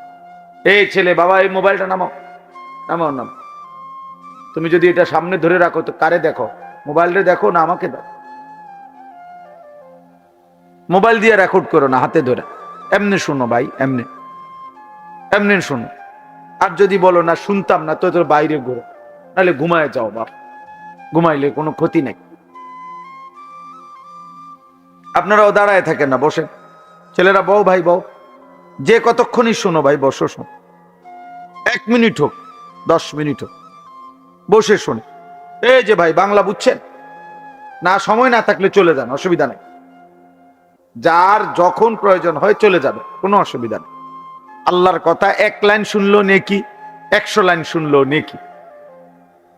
এই ছেলে, বাবা এই মোবাইলটা নামাও, নামাও, নামাও। তুমি যদি এটা সামনে ধরে রাখো তো কারে দেখো? মোবাইলটা দেখো না আমাকে দেখো। মোবাইল দিয়ে রেকর্ড করো না, হাতে ধরে এমনি শুনো ভাই, এমনি এমনি শুনো। আর যদি বলো না শুনতাম না, তো তোর বাইরে ঘুরো, নাহলে ঘুমায় যাও বাপ, ঘুমাইলে কোনো ক্ষতি নেই। আপনারাও দাঁড়ায় থাকেন না, বসেন। ছেলেরা বউ, ভাই বউ, যে কতক্ষণই শোনো ভাই, বসো, শোনো। 1 মিনিট হোক, 10 মিনিট হোক, বসে শোনে। এই যে ভাই বাংলা বুঝছেন না? সময় না থাকলে চলে যান, অসুবিধা নেই। যার যখন প্রয়োজন হয় চলে যাবে, কোনো অসুবিধা নেই। আল্লাহর কথা 1 লাইন শুনলো নেকি, 100 লাইন শুনলো নেকি,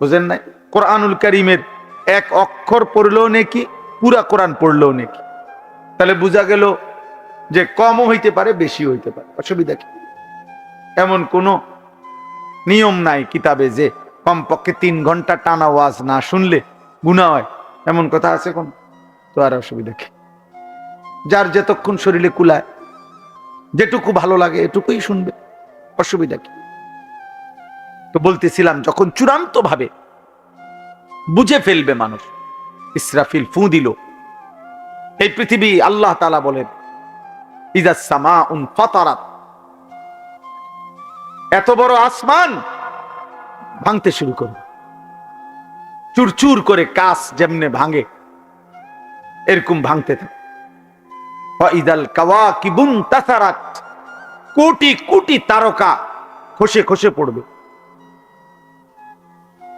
বুঝেন নাই? কোরআনুল কারীমের 1 অক্ষর পড়লেও নেকি, পুরা কোরআন পড়লেও নেকি। তাহলে বোঝা গেল যে কমও হইতে পারে, বেশি হইতে পারে, অসুবিধা কি? এমন কোনো নিয়ম নাই কিতাবে যে কমপক্ষে 3 ঘন্টা টানা ওয়াজ না শুনলে গুনাহ হয়, এমন কথা আছে কোন? তো আর অসুবিধা কি? যার যতক্ষণ শরীরে কুলায়, যেটুকু ভালো লাগে এটুকুই শুনবে, অসুবিধা কি? তো বলতেছিলাম, যখন চূড়ান্ত ভাবে বুঝে ফেলবে মানুষ, ইসরাফিল ফু দিল, এই পৃথিবী, আল্লাহ তাআলা বলেন ইযাস সামাউন ফাতারাত, এত বড় আসমান ভাঙতে শুরু করবে, চুরচুর করে কাঁচ যেমনে ভাঙে এরকম ভাঙতে থাকে। ওয়াইদাল কাওয়াকিবুন তাসারাত, কোটি কোটি তারকা খসে খসে পড়বে।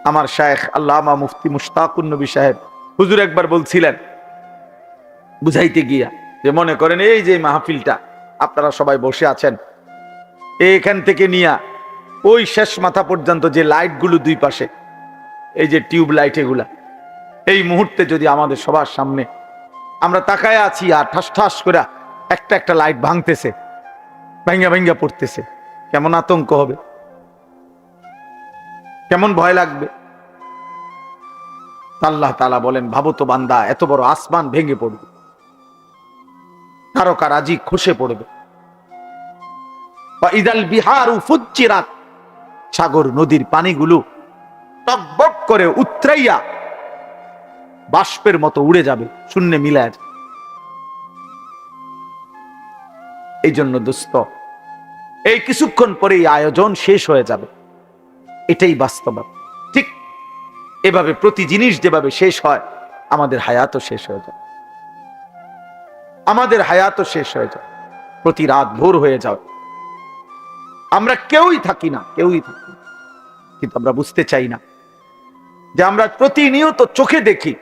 আমার শায়েখ আল্লামা মুফতি মুশতাকুন নবী সাহেব হুজুর একবার বলছিলেন বুঝাইতে গিয়া, যে মনে করেন এই যে মাহফিলটা আপনারা সবাই বসে আছেন, এখান থেকে নিয়া ওই শেষ মাথা পর্যন্ত যে লাইটগুলো দুই পাশে, এই যে টিউব লাইট, এগুলা এই মুহূর্তে যদি আমাদের সবার সামনে আমরা তাকায় আছি আর ঠাস ঠাস করে একটা একটা লাইট ভাঙতেছে, ভাঙ্গা ভাঙ্গা পড়তেছে, কেমন আতঙ্ক হবে, কেমন ভয় লাগবে। আল্লাহ তাআলা বলেন ভাবো তো বান্দা, এত বড় আসমান ভেঙে পড়বে, তারকা রাজি খসে পড়বে। ওয়াইদাল বিহারু ফুজ্জিরাত, সাগর নদীর পানিগুলো টকবক করে উতরাইয়া বাষ্পের মতো উড়ে যাবে, শূন্যে মিলায় যাবে। এই জন্য দোস্ত, এই কিছুক্ষণ পরে আয়োজন শেষ হয়ে যাবে, এটাই বাস্তব। ঠিক এভাবে প্রতি জিনিস যেভাবে শেষ হয়, আমাদের হায়াতও শেষ হয়ে যায়, আমাদের হায়াতও শেষ হয়ে যায়, প্রতি রাত ভোর হয়ে যাও। আমরা কেউই থাকি না, কেউই থাকি না। কিন্তু আমরা বুঝতে চাই না যে আমরা প্রতিনিয়ত চোখে দেখি